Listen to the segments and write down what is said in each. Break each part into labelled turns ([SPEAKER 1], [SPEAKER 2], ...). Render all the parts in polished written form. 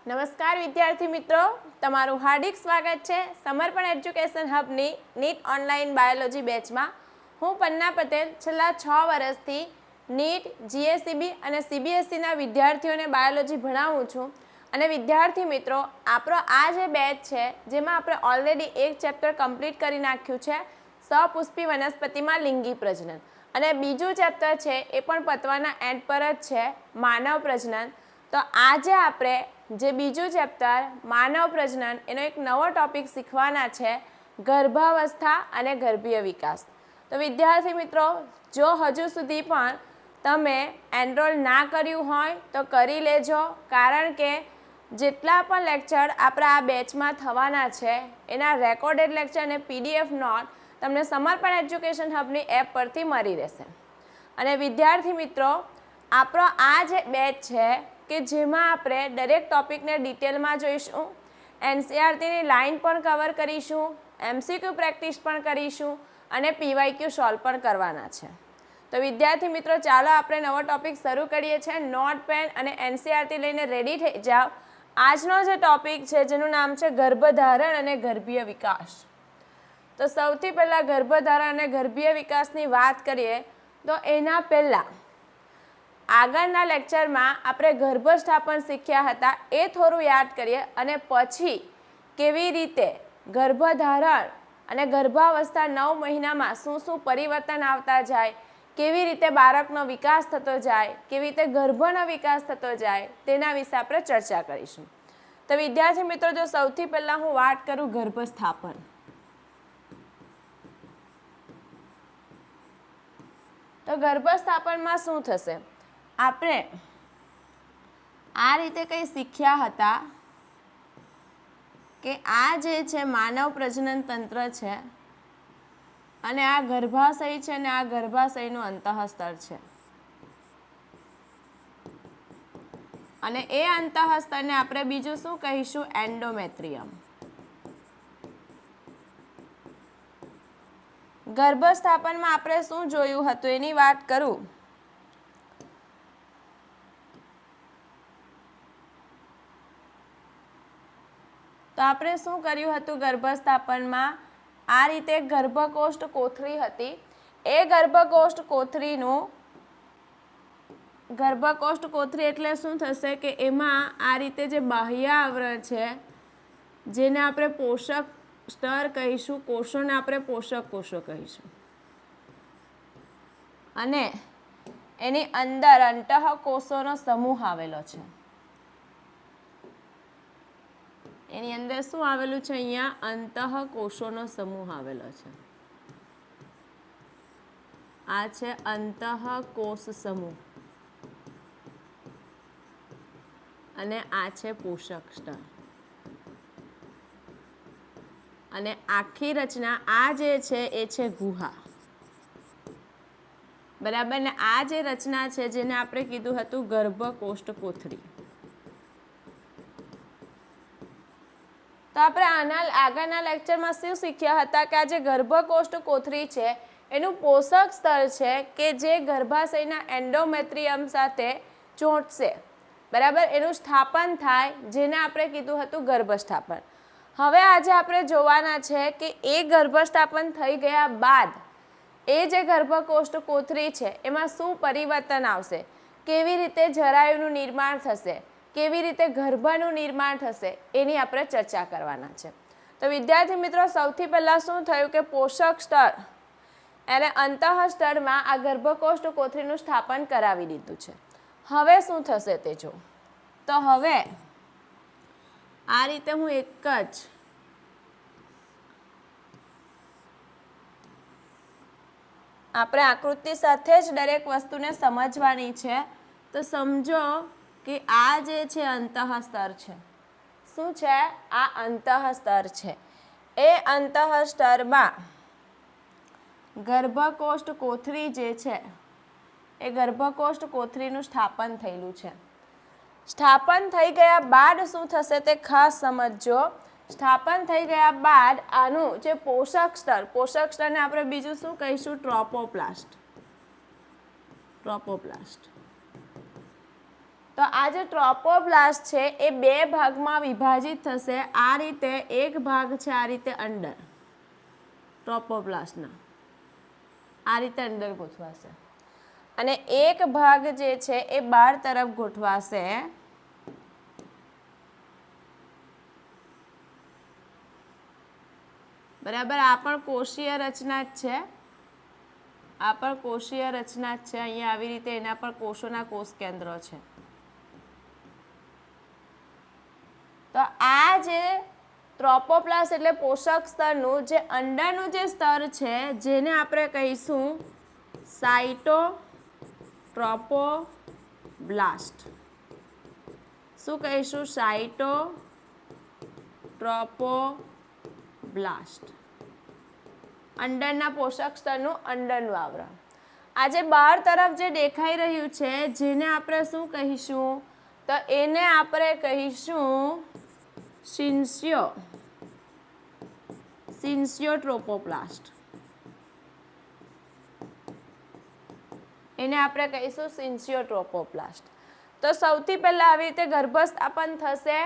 [SPEAKER 1] નમસ્કાર વિદ્યાર્થી મિત્રો, તમારું હાર્દિક સ્વાગત છે સમર્પણ એજ્યુકેશન હબની નીટ ઓનલાઈન બાયોલોજી બેચમાં. હું પન્ના પટેલ છેલ્લા 6 વર્ષથી નીટ, જીએસસીબી અને સીબીએસસીના વિદ્યાર્થીઓને બાયોલોજી ભણાવું છું. અને વિદ્યાર્થી મિત્રો, આપણો આ જે બેચ છે જેમાં આપણે ઓલરેડી એક ચેપ્ટર કમ્પ્લીટ કરી નાખ્યું છે, સપુષ્પી વનસ્પતિમાં લિંગી પ્રજનન, અને બીજું ચેપ્ટર છે એ પણ પતવાના એન્ડ પર જ છે, માનવ પ્રજનન. તો આજે આપણે જે બીજું ચેપ્ટર માનવ પ્રજનન એનો એક નવો ટોપિક શીખવાના છે, ગર્ભાવસ્થા અને ગર્ભીય વિકાસ. તો વિદ્યાર્થી મિત્રો, જો હજુ સુધી પણ તમે એનરોલ ના કર્યું હોય તો કરી લેજો, કારણ કે જેટલા પણ લેક્ચર આપણા આ બેચમાં થવાના છે એના રેકોર્ડેડ લેક્ચર અને પીડીએફ નોટ તમને સમર્પણ એજ્યુકેશન હબની એપ પરથી મળી રહેશે. અને વિદ્યાર્થી મિત્રો, આપણો આ જે બેચ છે કે જેમાં આપણે દરેક ટોપિકને ડિટેલમાં જોઈશું, એનસીઈઆરટીની લાઇન પણ કવર કરીશું, એમસીક્યુ પ્રેક્ટિસ પણ કરીશું અને પીવાયક્યુ સોલ્વ પણ કરવાના છે. તો વિદ્યાર્થી મિત્રો, ચાલો આપણે નવો ટોપિક શરૂ કરીએ છીએ. નોટ પેન અને એનસીઈઆરટી લઈને રેડી થઈ જાઓ. આજનો જે ટોપિક છે જેનું નામ છે ગર્ભધારણ અને ગર્ભીય વિકાસ. તો સૌથી પહેલાં ગર્ભધારણ અને ગર્ભીય વિકાસની વાત કરીએ તો એના પહેલાં આગળના લેક્ચરમાં આપણે ગર્ભસ્થાપન શીખ્યા હતા, એ થોડું યાદ કરીએ અને પછી કેવી રીતે ગર્ભધારણ અને ગર્ભાવસ્થા 9 મહિનામાં શું શું પરિવર્તન આવતા જાય, કેવી રીતે બાળકનો વિકાસ થતો જાય, કેવી રીતે ગર્ભનો વિકાસ થતો જાય, તેના વિશે આપણે ચર્ચા કરીશું. તો વિદ્યાર્થી મિત્રો, જો સૌથી પહેલાં હું વાત કરું ગર્ભસ્થાપન, તો ગર્ભસ્થાપનમાં શું થશે, આપણે આ રીતે કંઈ શીખ્યા હતા કે આ જે છે માનવ પ્રજનન તંત્ર છે અને આ ગર્ભાશય છે અને આ ગર્ભાશયનું અંતઃસ્તર છે, અને એ અંતઃસ્તરને આપણે બીજું શું કહીશું, એન્ડોમેટ્રિયમ. ગર્ભસ્થાપનમાં આપણે શું જોયું હતું એની વાત કરું તો આપણે શું કર્યું હતું ગર્ભસ્થાપનમાં, આ રીતે ગર્ભકોષ્ઠ કોથળી હતી. એ ગર્ભકોષ્ઠ કોથળી એટલે શું થશે કે એમાં આ રીતે જે બાહ્ય આવરણ છે જેને આપણે પોષક સ્તર કહીશું, કોષોને આપણે પોષક કોષો કહીશું, અને એની અંદર અંતઃકોષોનો સમૂહ આવેલો છે. એની અંદર શું આવેલું છે, અહીંયા અંતઃકોષોનો સમૂહ આવેલો છે. આ છે અંતઃકોષ સમૂહ અને આ છે પોષક સ્તર. અને આખી રચના આ જે છે એ છે ગુહા, બરાબર ને. આ જે રચના છે જેને આપણે કીધું હતું ગર્ભકોષ્ઠ કોથળી. તો આપણે આગળના લેક્ચરમાં શું શીખ્યા હતા કે આ જે ગર્ભકોષ્ઠ કોથળી છે એનું પોષક સ્તર છે કે જે ગર્ભાશયના એન્ડોમેટ્રિયમ સાથે ચોંટશે, બરાબર, એનું સ્થાપન થાય, જેને આપણે કીધું હતું ગર્ભસ્થાપન. હવે આજે આપણે જોવાના છે કે એ ગર્ભસ્થાપન થઈ ગયા બાદ એ જે ગર્ભકોષ્ઠ કોથળી છે એમાં શું પરિવર્તન આવશે, કેવી રીતે જરાયુનું નિર્માણ થશે, કેવી રીતે ગર્ભનું નિર્માણ થશે, એની આપણે ચર્ચા કરવાના છે. તો વિદ્યાર્થી મિત્રો, સૌથી પહેલાં શું થયું કે પોષક સ્તર અને અંતઃસ્તરમાં આ ગર્ભકોષ્ઠ કોથળીનું સ્થાપન કરાવી દીધું છે. હવે શું થશે તે જો, તો હવે આ રીતે હું એક જ આપણે આકૃતિ સાથે જ દરેક વસ્તુને સમજવાની છે. તો સમજો કે આ જે છે અંતઃસ્તર છે, શું છે, આ અંતઃસ્તર છે. એ અંતઃસ્તરમાં ગર્ભકોષ્ઠ કોથળી જે છે એ ગર્ભકોષ્ઠ કોથળીનું સ્થાપન થયેલું છે. સ્થાપન થઈ ગયા બાદ શું થશે તે ખાસ સમજજો. સ્થાપન થઈ ગયા બાદ આનું જે પોષક સ્તરને આપણે બીજું શું કહીશું, ટ્રોપોપ્લાસ્ટ. તો આ જે ટ્રોપોબ્લાસ્ટ છે એ બે ભાગમાં વિભાજિત થશે. આ રીતે એક ભાગ છે આ રીતે અંદર ટ્રોપોબ્લાસ્ટના આ રીતે અંદર ગોઠવાશે અને એક ભાગ જે છે એ બહાર તરફ ગોઠવાશે. બરાબર. આ પણ કોષીય રચના જ છે. આ પણ કોષીય રચના જ છે. અહીંયા આવી રીતે એના પર કોષોના કોષ કેન્દ્રો છે. તો આ જે ટ્રોપોપ્લાસ્ટ એટલે પોષક સ્તરનું જે અંદરનું જે સ્તર છે જેને આપણે કહીશું સાઇટોટ્રોપોબ્લાસ્ટ. શું કહીશું? સાઇટોટ્રોપોબ્લાસ્ટ. અંદરના પોષક સ્તરનું અંદરનું આવરણ. આજે બહાર તરફ જે દેખાઈ રહ્યું છે જેને આપણે શું કહીશું? તો એને આપણે કહીશું સિન્સિયોટ્રોપોપ્લાસ્ટ. એને આપણે કહીશું સિન્સિયોટ્રોપોપ્લાસ્ટ. તો સૌથી પહેલા આવી રીતે ગર્ભસ્થાપન થશે,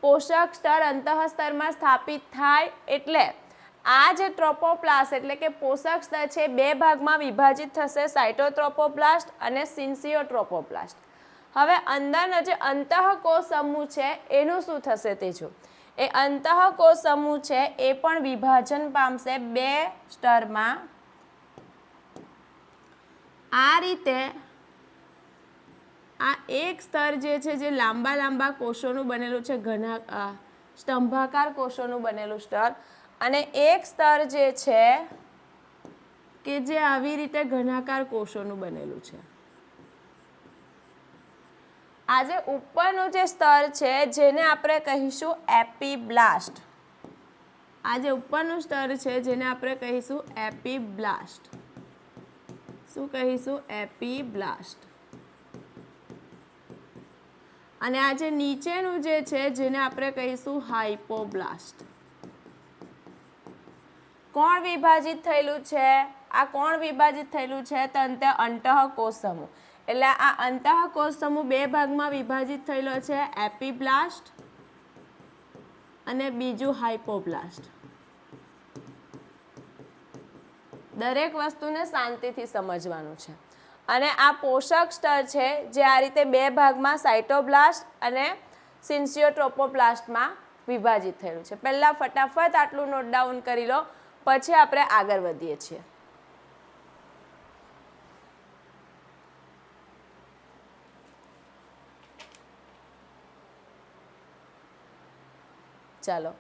[SPEAKER 1] પોષક સ્તર અંતઃસ્તરમાં સ્થાપિત થાય એટલે આ જે ટ્રોપોપ્લાસ્ટ એટલે કે પોષક સ્તર છે બે ભાગમાં વિભાજિત થશે, સાઇટોટ્રોપોપ્લાસ્ટ અને સિન્સિયોટ્રોપોપ્લાસ્ટ. હવે અંદરનો જે અંતઃકોષ સમૂહ છે એનું શું થશે તે જો. એ અંતઃકોષ સમૂહ છે એ પણ વિભાજન પામશે બે સ્તરમાં. આ રીતે આ એક સ્તર જે છે જે લાંબા લાંબા કોષોનું બનેલું છે, ઘના સ્તંભાકાર કોષોનું બનેલું સ્તર, અને એક સ્તર જે છે કે જે આવી રીતે ઘનાકાર કોષોનું બનેલું છે. આ જે ઉપરનું જે સ્તર છે જેને આપણે કહીશું એપીબ્લાસ્ટ. આ જે ઉપરનું સ્તર છે જેને આપણે કહીશું એપીબ્લાસ્ટ. શું કહીશું? એપીબ્લાસ્ટ. અને આ જે નીચેનું જે છે જેને આપણે કહીશું હાઇપોબ્લાસ્ટ. કોણ વિભાજિત થયેલું છે? આ કોણ વિભાજિત થયેલું છે? તો અંતઃકોષ સમૂહ. એટલે આ અંતઃકોષ સમૂહ બે ભાગમાં વિભાજિત થયેલો છે, એપીબ્લાસ્ટ અને બીજું હાઇપોબ્લાસ્ટ. દરેક વસ્તુને શાંતિથી સમજવાનું છે. અને આ પોષક સ્તર છે જે આ રીતે બે ભાગમાં સાઇટોબ્લાસ્ટ અને સિન્સિયોટ્રોપોપ્લાસ્ટમાં વિભાજિત થયેલું છે. પહેલાં ફટાફટ આટલું નોટ ડાઉન કરી લો, પછી આપણે આગળ વધીએ છીએ. ચાલો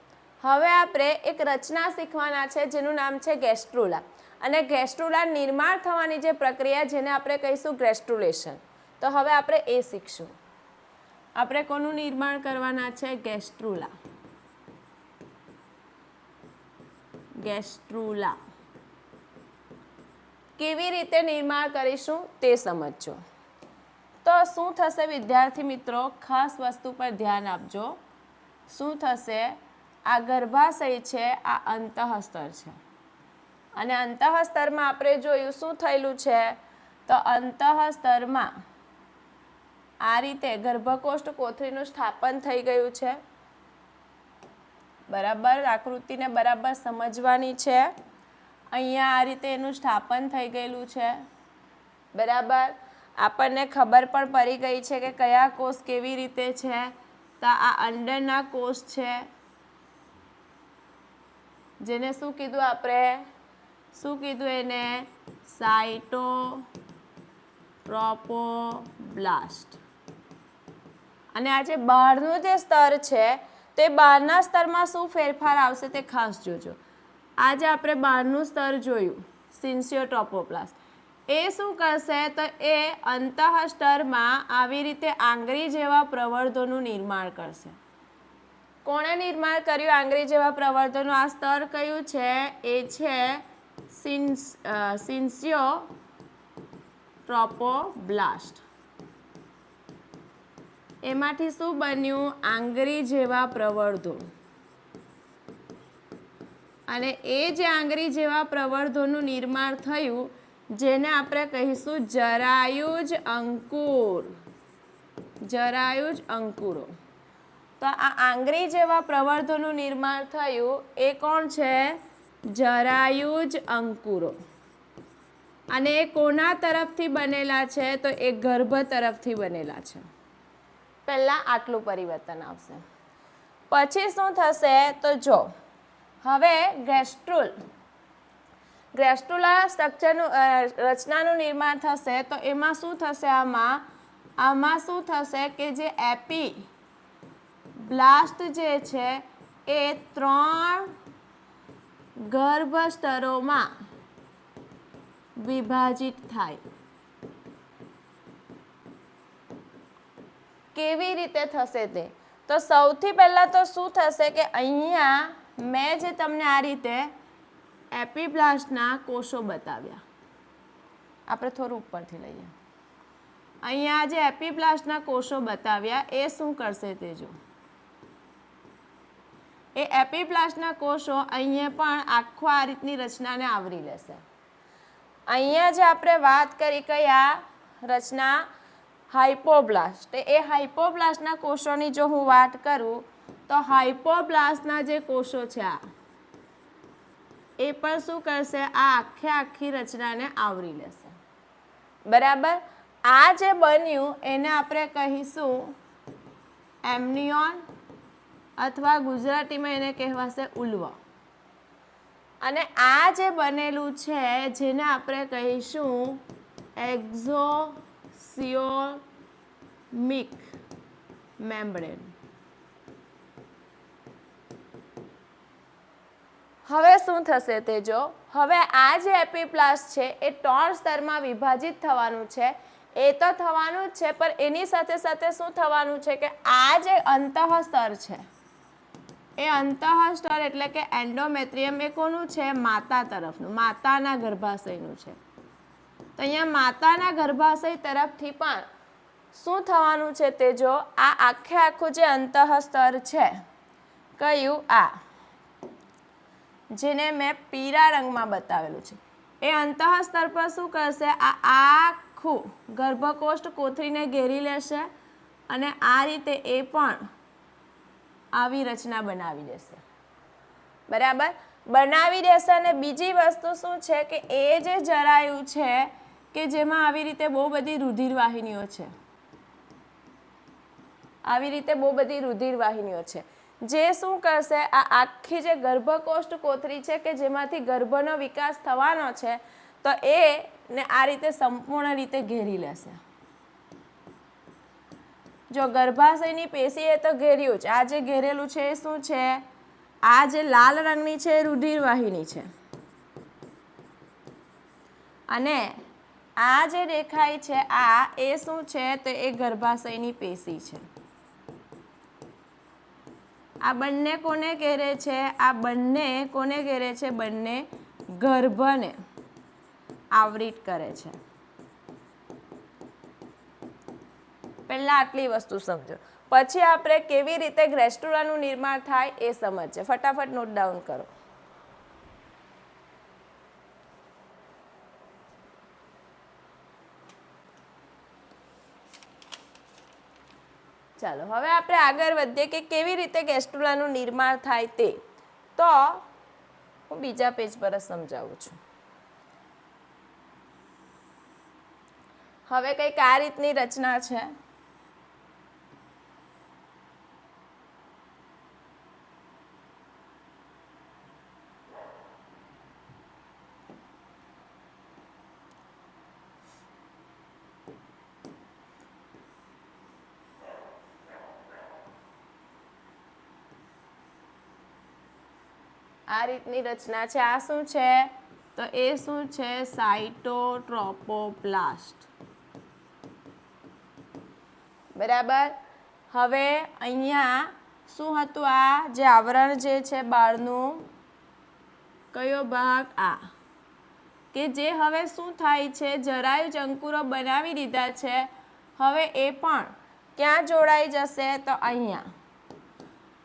[SPEAKER 1] હવે આપણે એક રચના શીખવાના છે જેનું નામ છે ગેસ્ટ્રુલા. અને ગેસ્ટ્રુલા નિર્માણ થવાની જે પ્રક્રિયા જેને આપણે કહીશું ગ્રેસ્ટ્રુલેશન. તો હવે આપણે એ શીખશું. આપણે કોનું નિર્માણ કરવાના છે? ગેસ્ટ્રુલા. ગેસ્ટ્રુલા કેવી રીતે નિર્માણ કરીશું તે સમજજો. તો શું થશે વિદ્યાર્થી મિત્રો? ખાસ વસ્તુ પર ધ્યાન આપજો. શું થશે? આ ગર્ભાશય છે, આ અંતઃસ્તર છે, અને અંતઃસ્તરમાં આપણે જોયું શું થયેલું છે? તો અંતઃસ્તરમાં આ રીતે ગર્ભકોષ્ઠ કોથળીનું સ્થાપન થઈ ગયું છે. બરાબર, આકૃતિને બરાબર સમજવાની છે. અહીંયા આ રીતે એનું સ્થાપન થઈ ગયેલું છે. બરાબર, આપણને ખબર પણ પડી ગઈ છે કે કયા કોષ કેવી રીતે છે. તો આ અંદરના કોષ છે જેને શું કીધું આપણે? શું કીધું એને? સાઇટોટ્રોપોબ્લાસ્ટ. અને આ જે બહારનું જે સ્તર છે તે બહારના સ્તરમાં શું ફેરફાર આવશે તે ખાસ જોજો. આજે આપણે બહારનું સ્તર જોયું સિન્સિયોટ્રોપોપ્લાસ્ટ. એ શું કરશે? તો એ અંતઃસ્તરમાં આવી રીતે આંગળી જેવા પ્રવર્ધોનું નિર્માણ કરશે. કોણે નિર્માણ કર્યું આંગળી જેવા પ્રવર્ધોનું? આ સ્તર કયું છે? એ છે સિન્સિયોટ્રોપોબ્લાસ્ટ. એમાંથી શું બન્યું? આંગળી જેવા પ્રવર્ધો. અને એ જે આંગળી જેવા પ્રવર્ધોનું નિર્માણ થયું જેને આપણે કહીશું જરાયુજ અંકુર. જરાયુજ અંકુરો. તો આ આંગળી જેવા પ્રવર્ધોનું નિર્માણ થયું એ કોણ છે? જરાયુજ અંકુરો. અને એ કોના તરફથી બનેલા છે? તો એ ગર્ભ તરફથી બનેલા છે. પહેલાં આટલું પરિવર્તન આવશે. પછી શું થશે? તો જો હવે ગ્રેસ્ટ્રુલા સ્ટ્રક્ચરનું રચનાનું નિર્માણ થશે તો એમાં શું થશે? આમાં શું થશે કે જે એપી બ્લાસ્ટ જે છે એ 3 ગર્ભ સ્તરોમાં વિભાજિત થાય. કેવી રીતે થશે તે? તો સૌથી પહેલાં તો શું થશે કે અહીંયા મેં જે તમને આ રીતે એપીબ્લાસ્ટના કોષો બતાવ્યા, આપણે થોડું ઉપરથી લઈએ. અહીંયા જે એપીબ્લાસ્ટના કોષો બતાવ્યા એ શું કરશે તે જો. એ એપીબ્લાસ્ટના કોષો અહીંયા પણ આખો આ રીતની રચનાને આવરી લેશે. અહીંયા જે આપણે વાત કરી કયા રચના? હાઇપોબ્લાસ્ટ. એ હાઇપોબ્લાસ્ટના કોષોની જો હું વાત કરું તો હાઇપોબ્લાસ્ટના જે કોષો છે એ પણ શું કરશે? આ આખી રચનાને આવરી લેશે. બરાબર. આ જે બન્યું એને આપણે કહીશું એમ્નિયોન અથવા ગુજરાતીમાં એને કહેવાશે ઉલ્વ. અને આ જે બનેલું છે જેને આપણે કહીશું એક્ઝોસિયોમિક મેમ્બ્રેન. હવે શું થશે તે જો. હવે આ જે એપીબ્લાસ્ટ છે એ 3 સ્તરમાં વિભાજિત થવાનું છે. એ તો થવાનું જ છે, પણ એની સાથે સાથે શું થવાનું છે કે આ જે અંતઃ સ્તર છે એ અંતઃ સ્તર એટલે કે એન્ડોમેટ્રિયમ એ કોનું છે? માતા તરફનું, માતાના ગર્ભાશયનું છે. તો અહીંયા માતાના ગર્ભાશય તરફથી પણ શું થવાનું છે તે જો. આ આખું જે અંતઃ સ્તર છે કયું? આ જેને મેં પીળા રંગમાં બતાવેલું છે એ અંતઃ સ્તર પર શું કરશે? આ આખું ગર્ભકોષ્ઠ કોથળીને ઘેરી લેશે અને આ રીતે એ પણ આવી રચના બનાવી દેશે. બરાબર. બનાવી દેશે. અને બીજી વસ્તુ શું છે કે એ જે જરાયું છે કે જેમાં આવી રીતે બહુ બધી રુધિરવાહિનીઓ છે, આવી રીતે બહુ બધી રુધિરવાહિનીઓ છે જે શું કરશે? આ આખી જે ગર્ભકોષ્ઠ કોથળી છે કે જેમાંથી ગર્ભનો વિકાસ થવાનો છે તો એને આ રીતે સંપૂર્ણ રીતે ઘેરી લેશે. જો ગર્ભાશયની પેશી એ તો ઘેર્યું છે. આ જે ઘેરેલું છે એ શું છે? આ જે લાલ રંગની છે એ રુધિરવાહિની છે અને આ જે દેખાય છે આ એ શું છે? તો એ ગર્ભાશયની પેશી છે. આ બંને કોને ઘેરે છે? આ બંને કોને ઘેરે છે? બંને ગર્ભને આવરિત કરે છે. પહેલા આટલી વસ્તુ સમજો, પછી આપણે કેવી રીતે ગ્રેસ્ટ્રુલાનું નિર્માણ થાય એ સમજીએ. ફટાફટ નોટ ડાઉન કરો. ચાલો હવે આપણે આગળ વધીએ કે કેવી રીતે ગ્રેસ્ટ્રુલાનું નિર્માણ થાય તે. તો હું બીજા પેજ પર જ સમજાવું છું. હવે કંઈક આ રીતની રચના છે. આ રીતની રચના છે. આ શું છે? તો એ શું છે? સાઇટોટ્રોપોપ્લાસ્ટ. બરાબર. હવે અહીંયા શું હતું? આ જે આવરણ જે છે બાળનું, કયો ભાગ? આ કે જે હવે શું થાય છે? જરાયુજ અંકુરો બનાવી દીધા છે. હવે એ પણ ક્યાં જોડાઈ જશે? તો અહીંયા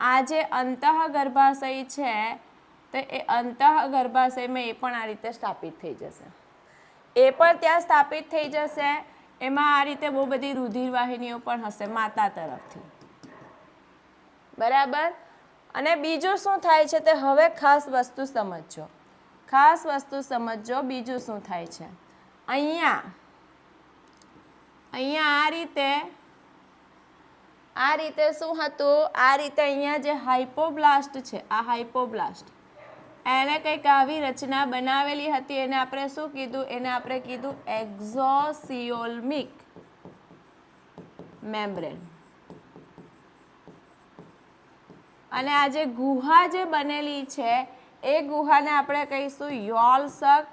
[SPEAKER 1] આ જે અંતઃ ગર્ભાશય છે તો એ અંતઃ ગર્ભાશયમાં એ પણ આ રીતે સ્થાપિત થઈ જશે. એ પણ ત્યાં સ્થાપિત થઈ જશે. એમાં આ રીતે બહુ બધી રુધિરવાહિનીઓ પણ હશે માતા તરફથી, બરાબર. અને બીજું શું થાય છે તે હવે ખાસ વસ્તુ સમજજો, ખાસ વસ્તુ સમજજો. બીજું શું થાય છે, અહીંયા આ રીતે શું હતું, આ રીતે અહીંયા જે હાઇપોબ્લાસ્ટ છે, આ હાઇપોબ્લાસ્ટ એને કંઈક આવી રચના બનાવેલી હતી. એને આપણે શું કીધું, એને આપણે કીધું એક્ઝોસિયોલ્મિક મેમ્બ્રેન. અને આ જે ગુહા જે બનેલી છે એ ગુહાને આપણે કહીશું યોલસક,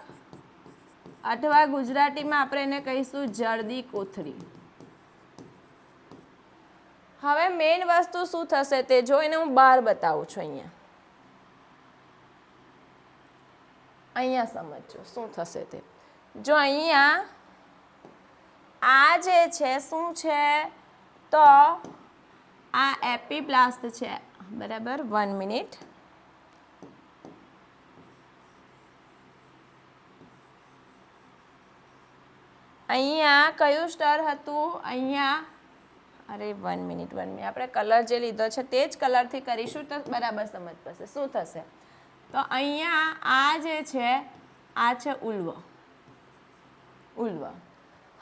[SPEAKER 1] અથવા ગુજરાતીમાં આપણે એને કહીશું જળદી કોથળી. હવે મેઇન વસ્તુ શું થશે તે જો, એને હું બહાર બતાવું છું. અહીંયા સમજો શું થશે તે જો. અહીંયા આ જે છે શું છે, તો આ એપિબ્લાસ્ટ છે, બરાબર. 1 મિનિટ. અહીંયા કયું સ્તર હતું, અહીંયા અરે 1 મિનિટ આપણે કલર જે લીધો છે તે જ કલરથી કરીશું તો બરાબર સમજ પડશે શું થશે. તો અહીંયા આ જે છે આ છે ઉલ્વ.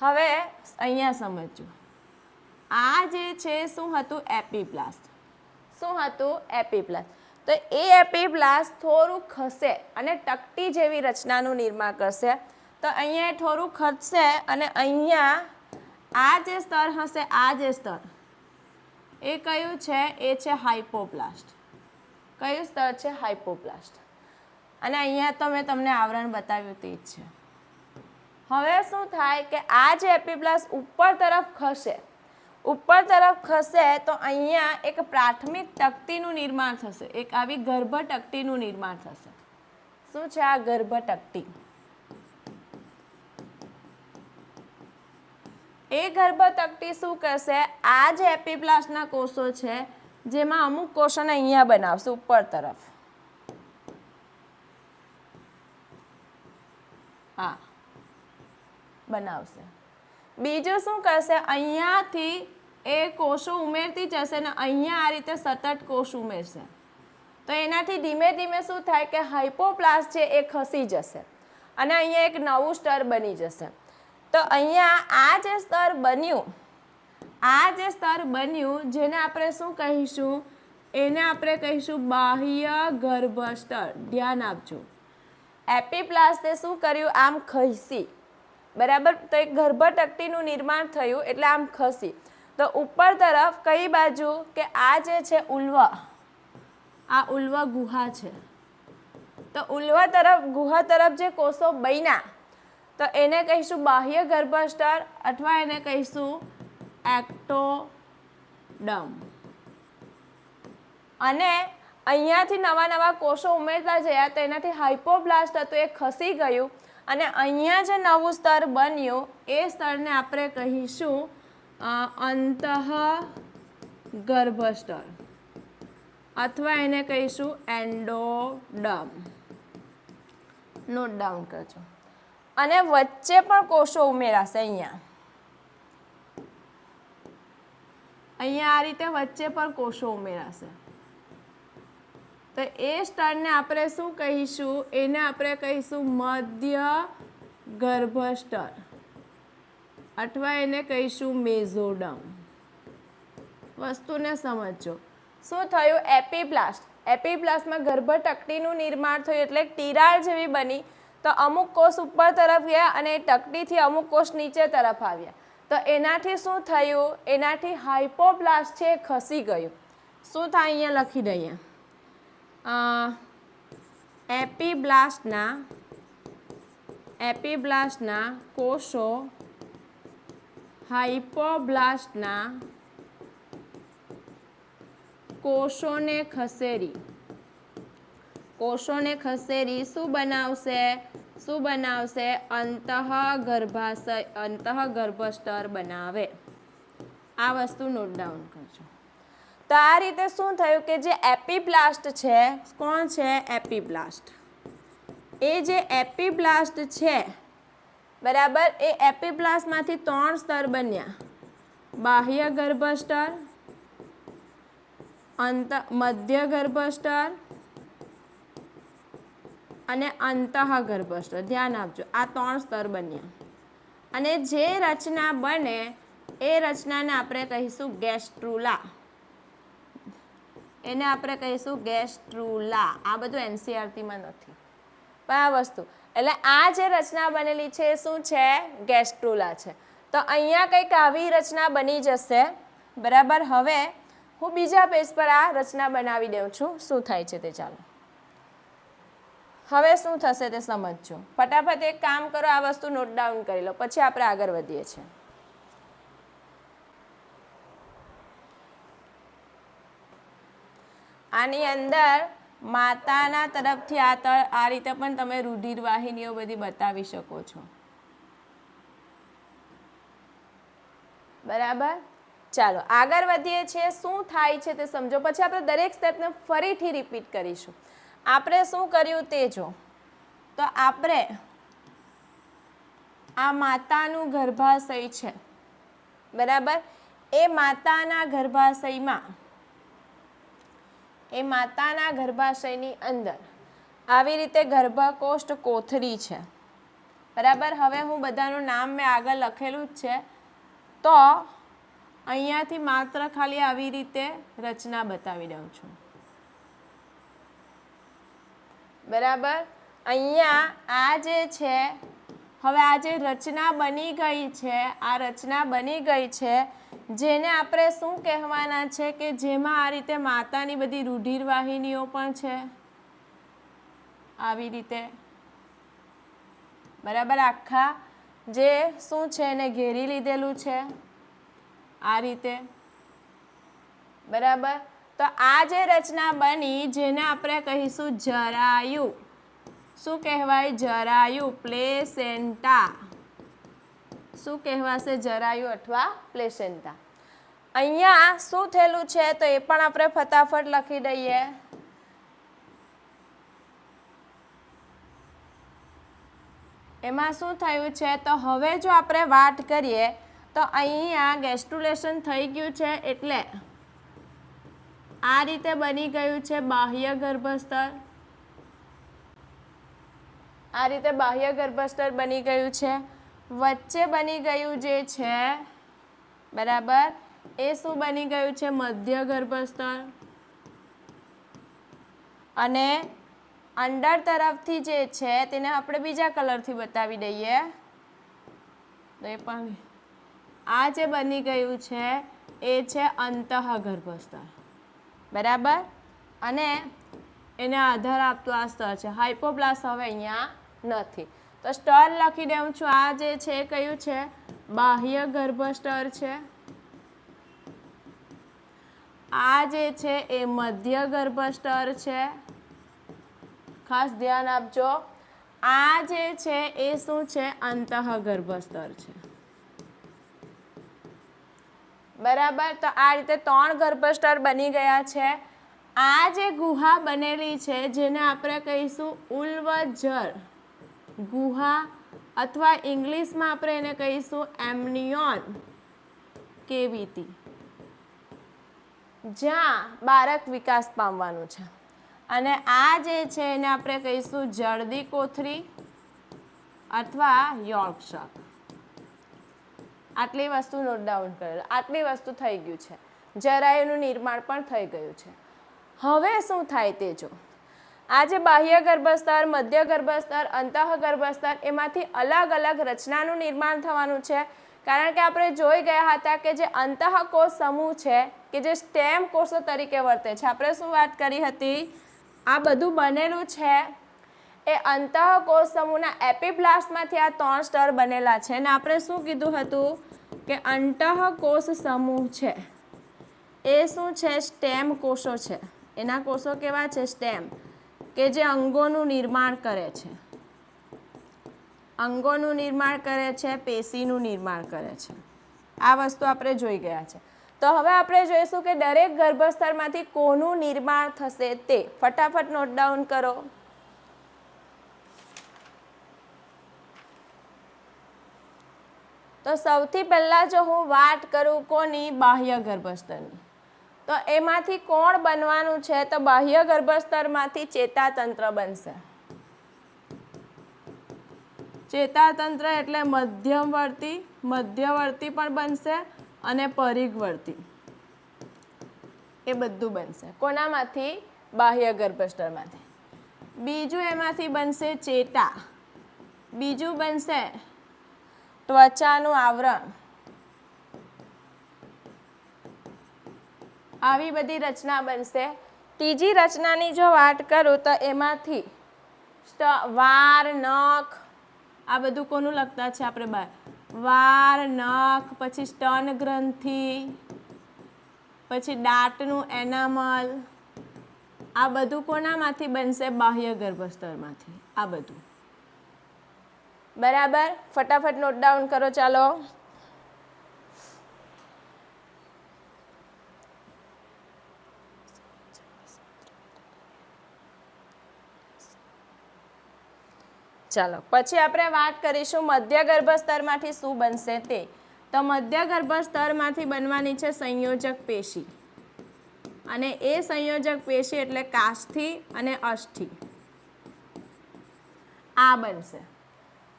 [SPEAKER 1] હવે અહીંયા સમજો, આ જે છે શું હતું, એપિબ્લાસ્ટ. શું હતું, એપિબ્લાસ્ટ. તો એ એપિબ્લાસ્ટ થોડું ખસે અને ટકટી જેવી રચનાનું નિર્માણ કરશે. તો અહીંયા થોડું ખસશે અને અહીંયા આ જે સ્તર હશે, આ જે સ્તર એ કયું છે, એ છે હાઇપોબ્લાસ્ટ. કયું સ્તર છે, હાઇપોબ્લાસ્ટ. અને અહીંયા તો મેં તમને આવરણ બતાવ્યું તે જ છે. હવે શું થાય કે આ જે એપિબ્લાસ્ટ ઉપર તરફ ખસે, તો અહીંયા એક પ્રાથમિક તકતીનું નિર્માણ થશે. એક આવી ગર્ભ તકતીનું નિર્માણ થશે. શું છે આ ગર્ભ તકતી? એ ગર્ભ તકતી શું કરશે, આ જે એપિબ્લાસ્ટના કોષો છે જેમાં અમુક કોષોને અહીંયા બનાવશે ઉપર તરફ, હા બનાવશે. બીજું શું કરશે, અહીંયાથી એ કોષો ઉમેરતી જશે ને અહીંયા આ રીતે સતત કોષ ઉમેરશે. તો એનાથી ધીમે ધીમે શું થાય કે હાઇપોબ્લાસ્ટ છે એ ખસી જશે અને અહીંયા એક નવું સ્તર બની જશે. તો અહીંયા આ જે સ્તર બન્યું, જેને આપણે શું કહીશું, એને આપણે કહીશું બાહ્ય ગર્ભસ્તર. ધ્યાન આપજો, એપિબ્લાસ્ટે શું કર્યું, આમ ખસી, બરાબર. તો એક ગર્ભટકટીનું નિર્માણ થયું એટલે આમ ખસી. તો ઉપર તરફ કઈ બાજુ કે આ જે છે ઉલ્વ, આ ઉલ્વ ગુહા છે. તો ગુહા તરફ જે કોષો બન્યા તો એને કહીશું બાહ્ય ગર્ભસ્તર અથવા એને કહીશું એક્ટોડર્મ. અને અહીંયાથી નવા કોષો ઉમેરતા જયા તો એનાથી હાઇપોબ્લાસ્ટ હતું એ ખસી ગયું અને અહીંયા જે નવું સ્તર બન્યું એ સ્તરને આપણે કહીશું અંતઃગર્ભસ્તર અથવા એને કહીશું એન્ડોડર્મ. નોટ ડાઉન કરજો. અને વચ્ચે પણ કોષો ઉમેરાશે. અહીંયા આ રીતે વચ્ચે પણ કોષો ઉમેરાશે. તો એ સ્તરને આપણે શું કહીશું, એને આપણે કહીશું મધ્ય ગર્ભસ્તર અથવા એને કહીશું મેઝોડર્મ. વસ્તુને સમજો શું થયું, એપિબ્લાસ્ટમાં ગર્ભટકટીનું નિર્માણ થયું એટલે તિરાડ જેવી બની. તો અમુક કોષ ઉપર તરફ ગયા અને એ ટકટીથી અમુક કોષ નીચે તરફ આવ્યા. તો એનાથી શું થયું, એનાથી હાઇપોબ્લાસ્ટ છે ખસી ગયું. શું થાય અહીંયા લખી દઈએ, એપિબ્લાસ્ટના કોષો હાઇપોબ્લાસ્ટના કોષોને ખસેરી શું બનાવશે અંતઃગર્ભસ્તર બનાવે. આ વસ્તુ નોટ ડાઉન કરજો. તો આ રીતે શું થયું કે જે એપિબ્લાસ્ટ છે, કોણ છે એપિબ્લાસ્ટ, એ જે એપિબ્લાસ્ટ છે બરાબર. એ એપિપ્લાસમાંથી 3 સ્તર બન્યા. બાહ્ય ગર્ભસ્તર, મધ્ય ગર્ભસ્તર અને અંતઃગર્ભસ્તર. ધ્યાન આપજો, આ 3 સ્તર બન્યા. અને જે રચના બને એ રચનાને આપણે કહીશું ગેસ્ટ્રુલા. એને આપણે કહીશું ગેસ્ટ્રુલા. આ બધું એનસીઆરટીમાં નથી, પણ આ વસ્તુ એટલે આ જે રચના બનેલી છે એ શું છે? ગેસ્ટ્રુલા છે. તો અહીંયા કંઈક આવી રચના બની જશે. બરાબર. હવે હું બીજા પેજ પર આ રચના બનાવી દઉં છું. શું થાય છે તે ચાલો હવે શું થશે તે સમજજો. ફટાફટ એક કામ કરો, આ વસ્તુ નોટ ડાઉન કરી લો, પછી આપણે આગળ વધીએ છીએ. આની અંદર માતાના તરફથી આ રીતે પણ તમે રુધિર વાહિનીઓ બધી બતાવી શકો છો. બરાબર. ચાલો આગળ વધીએ છીએ. શું થાય છે તે સમજો, પછી આપણે દરેક સ્ટેપને ફરીથી રિપીટ કરીશું. આપણે શું કર્યું તે જો. તો આપણે આ માતાનું ગર્ભાશય છે, બરાબર. એ માતાના ગર્ભાશયની અંદર આવી રીતે ગર્ભકોષ્ઠ કોથળી છે, બરાબર. હવે હું બધાનું નામ મેં આગળ લખેલું જ છે, તો અહીંયાથી માત્ર ખાલી આવી રીતે રચના બતાવી દઉં છું. બરાબર. અહીંયા આ જે છે, હવે આ જે રચના બની ગઈ છે, આ રચના બની ગઈ છે, જેને આપણે શું કહેવાના છે કે જેમાં આ રીતે માતાની બધી રુધિર વાહિનીઓ પણ છે, આવી રીતે. બરાબર. આખા જે શું છે એને ઘેરી લીધેલું છે આ રીતે. બરાબર. તો આ જે રચના બની જેને આપણે કહીશું જરાયુ. શું કહેવાય? જરાયુ, પ્લેસેન્ટા. શું કહેવાશે? જરાયુ અથવા પ્લેસેન્ટા. અહીંયા શું થયેલું છે તો એ પણ આપણે ફટાફટ લખી દઈએ. એમાં શું થયું છે તો હવે જો આપણે વાત કરીએ તો અહીંયા ગેસ્ટ્રુલેશન થઈ ગયું છે, એટલે આ રીતે બની ગયું છે બાહ્ય ગર્ભસ્તર. આ રીતે બાહ્ય ગર્ભસ્તર બની ગયું છે. વચ્ચે બની ગયું જે છે, બરાબર, એ શું બની ગયું છે? મધ્ય ગર્ભસ્તર. અને અંડર તરફથી જે છે તેને આપણે બીજા કલરથી બતાવી દઈએ. તો એ પણ આ જે બની ગયું છે એ છે અંતઃગર્ભસ્તર. બરાબર. અને એને આધાર આપતું આ સ્તર છે. હાઇપોપ્લાસ હવે અહીંયા નથી, તો સ્તર લખી દઉં છું. આ જે છે કયું છે? બાહ્ય ગર્ભસ્તર છે. આ જે છે એ મધ્ય ગર્ભસ્તર છે. ખાસ ધ્યાન આપજો. આ જે છે એ શું છે? અંતઃગર્ભસ્તર છે. બરાબર. તો આ રીતે 3 ગર્ભસ્તર બની ગયા છે. આ જે ગુહા બનેલી છે જેને આપણે કહીશું ઉલ્વજર ગુહા, અથવા ઇંગ્લિશમાં આપણે એને કહીશું એમનિયોન કેવિટી, જ્યાં બાળક વિકાસ પામવાનું છે. અને આ જે છે એને આપણે કહીશું જળદી કોથળી અથવા યોર્કશર. આટલી વસ્તુ નોટ ડાઉન કરેલો. આટલી વસ્તુ થઈ ગયું છે. જરાયુનું નિર્માણ પણ થઈ ગયું છે. હવે શું થાય તે જો. આ જે બાહ્ય ગર્ભસ્તર, મધ્ય ગર્ભસ્તર, અંતઃગર્ભસ્તર, એમાંથી અલગ અલગ રચનાનું નિર્માણ થવાનું છે. કારણ કે આપણે જોઈ ગયા હતા કે જે અંતઃકોષ સમૂહ છે કે જે સ્ટેમ કોષો તરીકે વર્તે છે, આપણે શું વાત કરી હતી? આ બધું બનેલું છે એ અંતઃકોષ સમૂહના એપિપ્લાસ્ટમાંથી આ 3 સ્તર બનેલા છે. અને આપણે શું કીધું હતું કે અંતઃકોષ સમૂહ છે એ શું છે? સ્ટેમ કોષો છે. એના કોષો કેવા છે? સ્ટેમ, કે જે અંગોનું નિર્માણ કરે છે. અંગોનું નિર્માણ કરે છે, પેશીનું નિર્માણ કરે છે. આ વસ્તુ આપણે જોઈ ગયા છે. તો હવે આપણે જોઈશું કે દરેક ગર્ભસ્તરમાંથી કોનું નિર્માણ થશે તે. ફટાફટ નોટ ડાઉન કરો. તો સૌથી પહેલાં જો હું વાત કરું કોની, બાહ્ય ગર્ભસ્તરની, તો એમાંથી કોણ બનવાનું છે, તો બાહ્ય ગર્ભસ્તરમાંથી ચેતાતંત્ર બનશે. ચેતાતંત્ર એટલે મધ્યવર્તી પણ બનશે અને પરિઘવર્તી, એ બધું બનશે. કોનામાંથી? બાહ્ય ગર્ભસ્તરમાંથી. બીજું એમાંથી બનશે ચેતા, બીજું બનશે ત્વચાનું આવરણ. આવી બધી રચના બનશે. ત્રીજી રચનાની જો વાત કરું તો એમાંથી વાર, નખ, આ બધું કોનું લગતા છે આપણે બહાર, વાર, નખ, પછી સ્તન ગ્રંથિ, પછી દાંતનું એનામલ, આ બધું કોનામાંથી બનશે? બાહ્ય ગર્ભસ્તરમાંથી. આ બધું બરાબર. ફટાફટ નોટ ડાઉન કરો. ચાલો, ચાલો પછી આપણે વાત કરીશું મધ્ય ગર્ભસ્તરમાંથી શું બનશે તે. તો મધ્ય ગર્ભસ્તરમાંથી બનવાની છે સંયોજક પેશી, અને એ સંયોજક પેશી એટલે કાષ્ઠી અને અષ્ઠી, આ બનશે.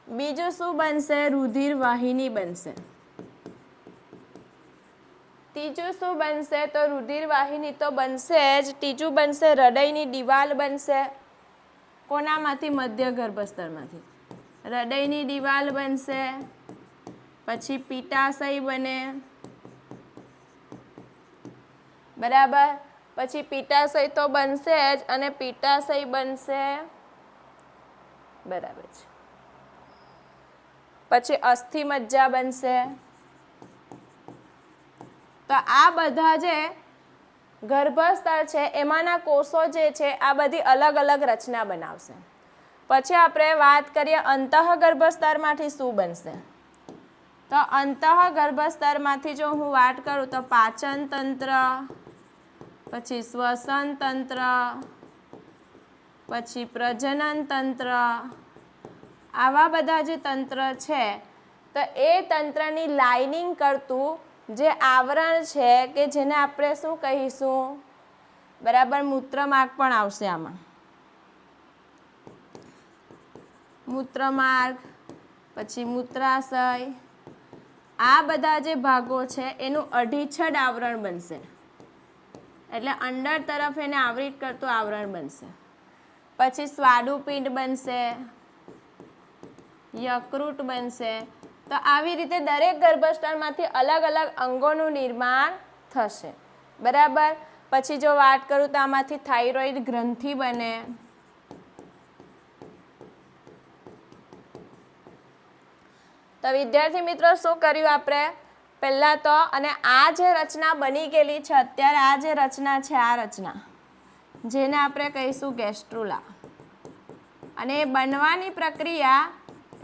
[SPEAKER 1] બીજું શું બનશે? રુધિર વાહિની બનશે. ત્રીજું શું બનશે? તો રુધિર વાહિની તો બનશે જ, ત્રીજું બનશે હૃદયની દિવાલ બનશે. કોનામાંથી? મધ્ય ગર્ભસ્તરમાંથી. હૃદયની દિવાલ બનશે. પછી પિત્તાશય બને, બરાબર. પછી પિત્તાશય તો બનશે જ, અને પિત્તાશય બનશે, બરાબર છે. પછી અસ્થિ મજ્જા બનશે. તો આ બધા જે ગર્ભસ્તર છે એમાંના કોષો જે છે આ બધી અલગ અલગ રચના બનાવશે. પછી આપણે વાત કરીએ અંતઃગર્ભસ્તરમાંથી શું બનશે. તો અંતઃગર્ભસ્તરમાંથી જો હું વાત કરું તો પાચન તંત્ર, પછી શ્વસન તંત્ર, પછી પ્રજનન તંત્ર, આવા બધા જે તંત્ર છે તો એ તંત્રની લાઇનિંગ કરતું જે આવરણ છે કે જેને આપણે શું કહીશું, બરાબર, મૂત્રમાર્ગ પણ આવશે આમાં. મૂત્રમાર્ગ, પછી મૂત્રાશય, આ બધા જે ભાગો છે એનું અઢીછડ આવરણ બનશે, એટલે અંદર તરફ એને આવરિત કરતું આવરણ બનશે. પછી સ્વાદુપિંડ બનશે, યકૃત બનશે. તો આવી રીતે દરેક ગર્ભસ્તરમાંથી અલગ અલગ અંગોનું નિર્માણ થશે, બરાબર. પછી જો વાત કરું તો આમાંથી થાઇરોઇડ ગ્રંથિ બને. તો વિદ્યાર્થી મિત્રો શું કર્યું આપણે પહેલાં તો, અને આ જે રચના બની ગયેલી છે અત્યારે, આ જે રચના છે આ રચના જેને આપણે કહીશું ગેસ્ટ્રુલા, અને એ બનવાની પ્રક્રિયા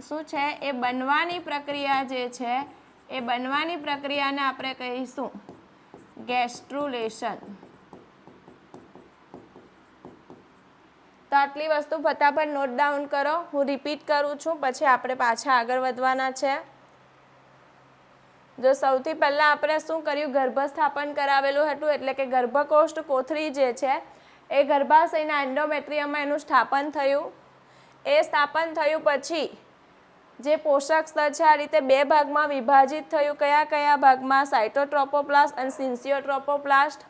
[SPEAKER 1] શું છે? એ બનવાની પ્રક્રિયા જે છે એ બનવાની પ્રક્રિયાને આપણે કહીશું ગેસ્ટ્રુલેશન. તો આટલી વસ્તુ ફટાફટ નોટ ડાઉન કરો. હું રિપીટ કરું છું, પછી આપણે પાછા આગળ વધવાના છે. જો સૌથી પહેલાં આપણે શું કર્યું? ગર્ભસ્થાપન કરાવેલું હતું, એટલે કે ગર્ભકોષ્ઠ કોથળી જે છે એ ગર્ભાશયના એન્ડોમેટ્રિયમમાં એનું સ્થાપન થયું. એ સ્થાપન થયું પછી જે પોષક સ્તર છે આ રીતે બે ભાગમાં વિભાજિત થયું. કયા કયા ભાગમાં? સાયટોટ્રોપોપ્લાસ્ટ અને સિન્સિયોટ્રોપોપ્લાસ્ટ.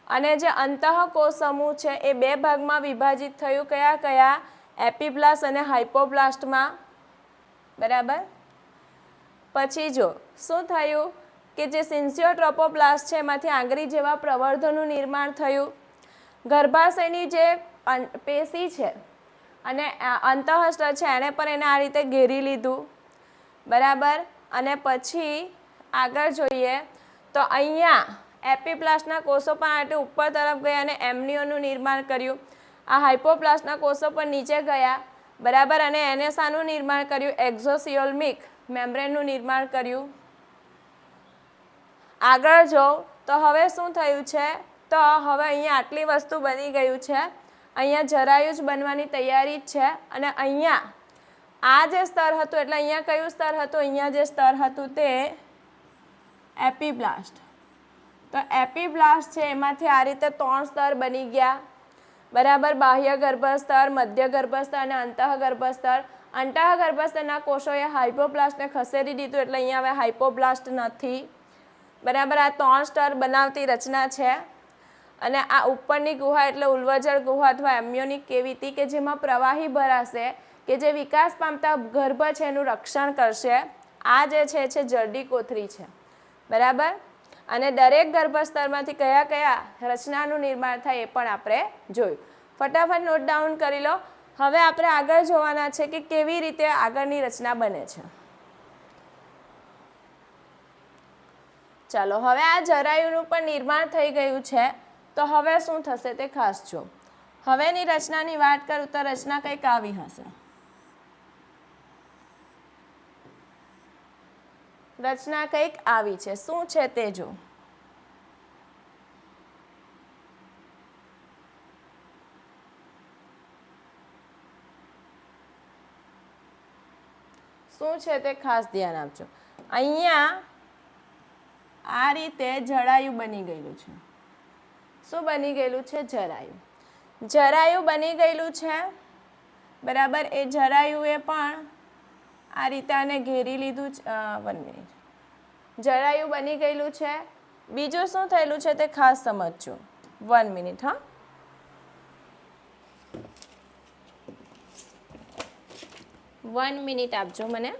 [SPEAKER 1] અને જે અંતઃકોષ સમૂહ છે એ બે ભાગમાં વિભાજિત થયું. કયા કયા? એપિબ્લાસ્ટ અને હાઇપોબ્લાસ્ટમાં, બરાબર. પછી જો શું થયું કે જે સિન્સિયોટ્રોપોપ્લાસ્ટ છે એમાંથી આંગળી જેવા પ્રવર્ધોનું નિર્માણ થયું. ગર્ભાશયની જે પેશી છે અને અંતઃસ્તર છે એણે પણ એને આ રીતે ઘેરી લીધું, બરાબર. અને પછી આગળ જોઈએ તો અહીંયા એપિપ્લાસ્ટના કોષો પણ આ રીતે ઉપર તરફ ગયા અને એમ્નિયોનું નિર્માણ કર્યું. આ હાઇપોપ્લાસ્ટના કોષો પણ નીચે ગયા, બરાબર. અને એને શાનું નિર્માણ કર્યું? એક્ઝોસિયોલ્મિક મેમ્બ્રેનનું નિર્માણ કર્યું. આગળ જો તો હવે શું થયું છે? તો હવે અહીંયા આટલી વસ્તુ બની ગયું છે. અહીંયા જરાયું જ બનવાની તૈયારી જ છે, અને અહીંયા આ જે સ્તર હતું એટલે અહીંયા કયું સ્તર હતું, અહીંયા જે સ્તર હતું તે એપીબ્લાસ્ટ. તો એપીબ્લાસ્ટ છે એમાંથી આ રીતે 3 સ્તર બની ગયા, બરાબર. બાહ્ય ગર્ભસ્તર, મધ્ય ગર્ભસ્તર અને અંતઃગર્ભસ્તર. અંતઃગર્ભસ્તરના કોષોએ હાઇપોબ્લાસ્ટને ખસેડી દીધું એટલે અહીંયા હવે હાઇપોબ્લાસ્ટ નથી, બરાબર. આ 3 સ્તર બનાવતી રચના છે. અને આ ઉપરની ગુહા એટલે ઉલ્વજળ ગુહા અથવા એમ્નિયોનિક કેવિટી કે જેમાં પ્રવાહી ભરાશે, કે જે વિકાસ પામતા ગર્ભ છે એનું રક્ષણ કરશે. આ જે છે જરડી કોથળી છે, બરાબર. અને દરેક ગર્ભસ્તરમાંથી કયા કયા રચનાનું નિર્માણ થાય એ પણ આપણે જોયું. ફટાફટ નોટ ડાઉન કરી લો. હવે આપણે આગળ જોવાના છે કે કેવી રીતે આગળની રચના બને છે. ચાલો, હવે આ જરાયુનું પણ નિર્માણ થઈ ગયું છે, તો હવે શું થશે તે ખાસ જો. હવેની રચનાની વાત કરું તો રચના કંઈક આવી હશે. રચના કંઈક આવી છે, શું છે તે જો. શું છે તે ખાસ ધ્યાન આપજો. અહીંયા આ રીતે જરાયુ બની ગયેલું છે. શું બની ગયેલું છે? જરાયુ. જરાયુ બની ગયેલું છે, બરાબર. એ જરાયુએ પણ આ રીતે આને ઘેરી લીધું છે. 1 મિનિટ. જરાયુ બની ગયેલું છે. બીજું શું થયેલું છે તે ખાસ સમજજો. 1 મિનિટ. હા, વન મિનિટ આપજો મને.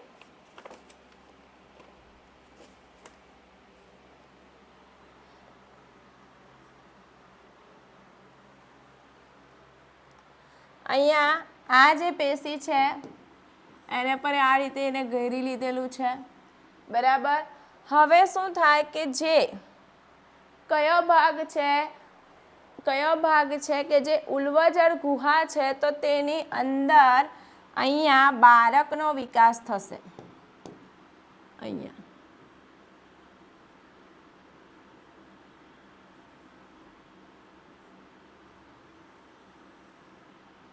[SPEAKER 1] અહીંયા આ જે પેશી છે એને પર આ રીતે એને ઘેરી લીધેલું છે, બરાબર. હવે શું થાય કે જે કયો ભાગ છે કે જે ઉલ્વજળ ગુહા છે તો તેની અંદર અહીંયા બાળકનો વિકાસ થશે. અહીંયા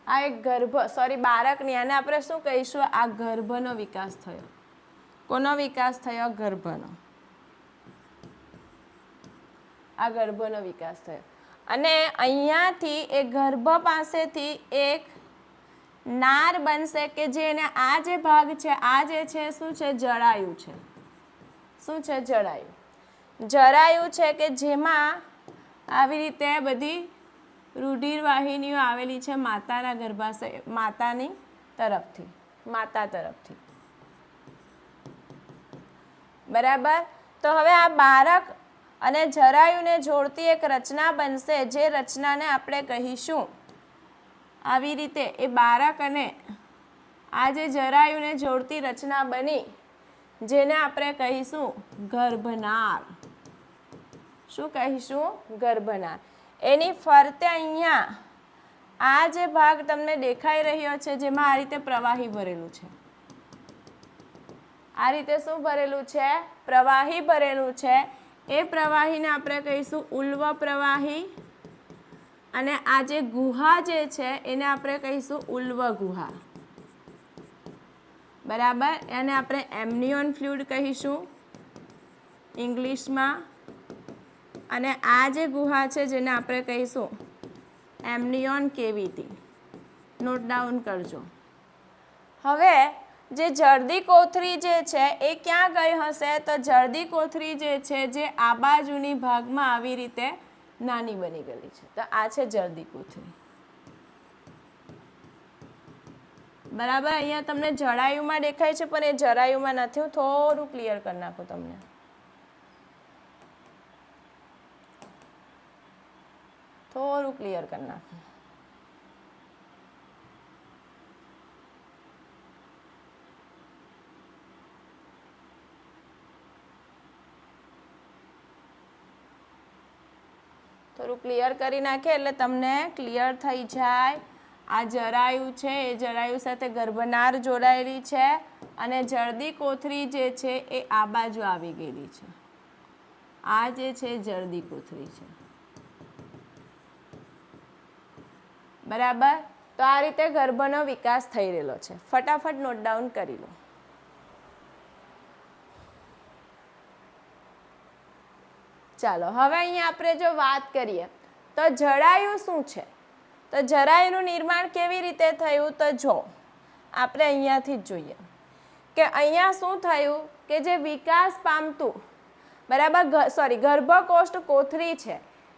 [SPEAKER 1] આ એક બાળકની, આને આપણે શું કહીશું? આ ગર્ભનો વિકાસ થયો. કોનો વિકાસ થયો? ગર્ભનો. આ ગર્ભનો વિકાસ થયો. અને અહીંયાથી એ ગર્ભ પાસેથી એક નાર બનશે કે જેને આ જે ભાગ છે, આ જે છે શું છે? જરાયુ છે. શું છે? જરાયુ. જરાયુ છે કે જેમાં આવી રીતે બધી રુધિર વાહિનીઓ આવેલી છે માતાના ગર્ભાશય, માતાની તરફથી, માતા તરફથી, બરાબર. તો હવે આ બાળક અને જરાયુને જોડતી એક રચના બનશે, જે રચનાને આપણે કહીશું આવી રીતે એ બાળક અને આ જે જરાયુને જોડતી રચના બની, જેને આપણે કહીશું ગર્ભનાળ. શું કહીશું? ગર્ભનાળ. એની ફરતે અહીંયા આ જે ભાગ તમને દેખાઈ રહ્યો છે જેમાં આ રીતે પ્રવાહી ભરેલું છે, આ રીતે શું ભરેલું છે? પ્રવાહી ભરેલું છે. એ પ્રવાહીને આપણે કહીશું ઉલ્વ પ્રવાહી. અને આ જે ગુહા જે છે એને આપણે કહીશું ઉલ્વ ગુહા, બરાબર. એને આપણે એમ્નિયોન ફ્લુઇડ કહીશું ઇંગ્લિશમાં. અને આ જે ગુહા છે જેને આપણે કહીશું એમ્નિયોન કેવિટી. નોટ ડાઉન કરજો. હવે જે જરદી કોથળી જે છે એ ક્યાં ગઈ હશે? તો જરદી કોથળી જે છે જે આ બાજુની ભાગમાં આવી રીતે નાની બની ગયેલી છે. તો આ છે જરદી કોથળી, બરાબર. અહીંયા તમને જરાયુમાં દેખાય છે પણ એ જરાયુમાં નથી. હું થોડું ક્લિયર કરી નાખું તમને. થોડું ક્લિયર કરી નાખું. થોડું ક્લિયર કરી નાખે એટલે તમને ક્લિયર થઈ જાય. આ જરાયુ છે એ જરાયુ સાથે ગર્ભનાળ જોડાયેલી છે અને જરદી કોથળી જે છે એ આ બાજુ આવી ગયેલી છે. આ જે છે જરદી કોથળી છે, બરાબર. તો આ રીતે ગર્ભનો વિકાસ થઈ રહેલો છે. ફટાફટ નોટ ડાઉન કરી લો. ચાલો હવે અહીંયા આપણે જો વાત કરીએ તો જરાયુ શું છે, તો જરાયુનું નિર્માણ કેવી રીતે થયું, તો જો આપણે અહીંયાથી જ જોઈએ કે અહીંયા શું થયું કે જે વિકાસ પામતું બરાબર ગર્ભકોષ્ઠ કોથળી છે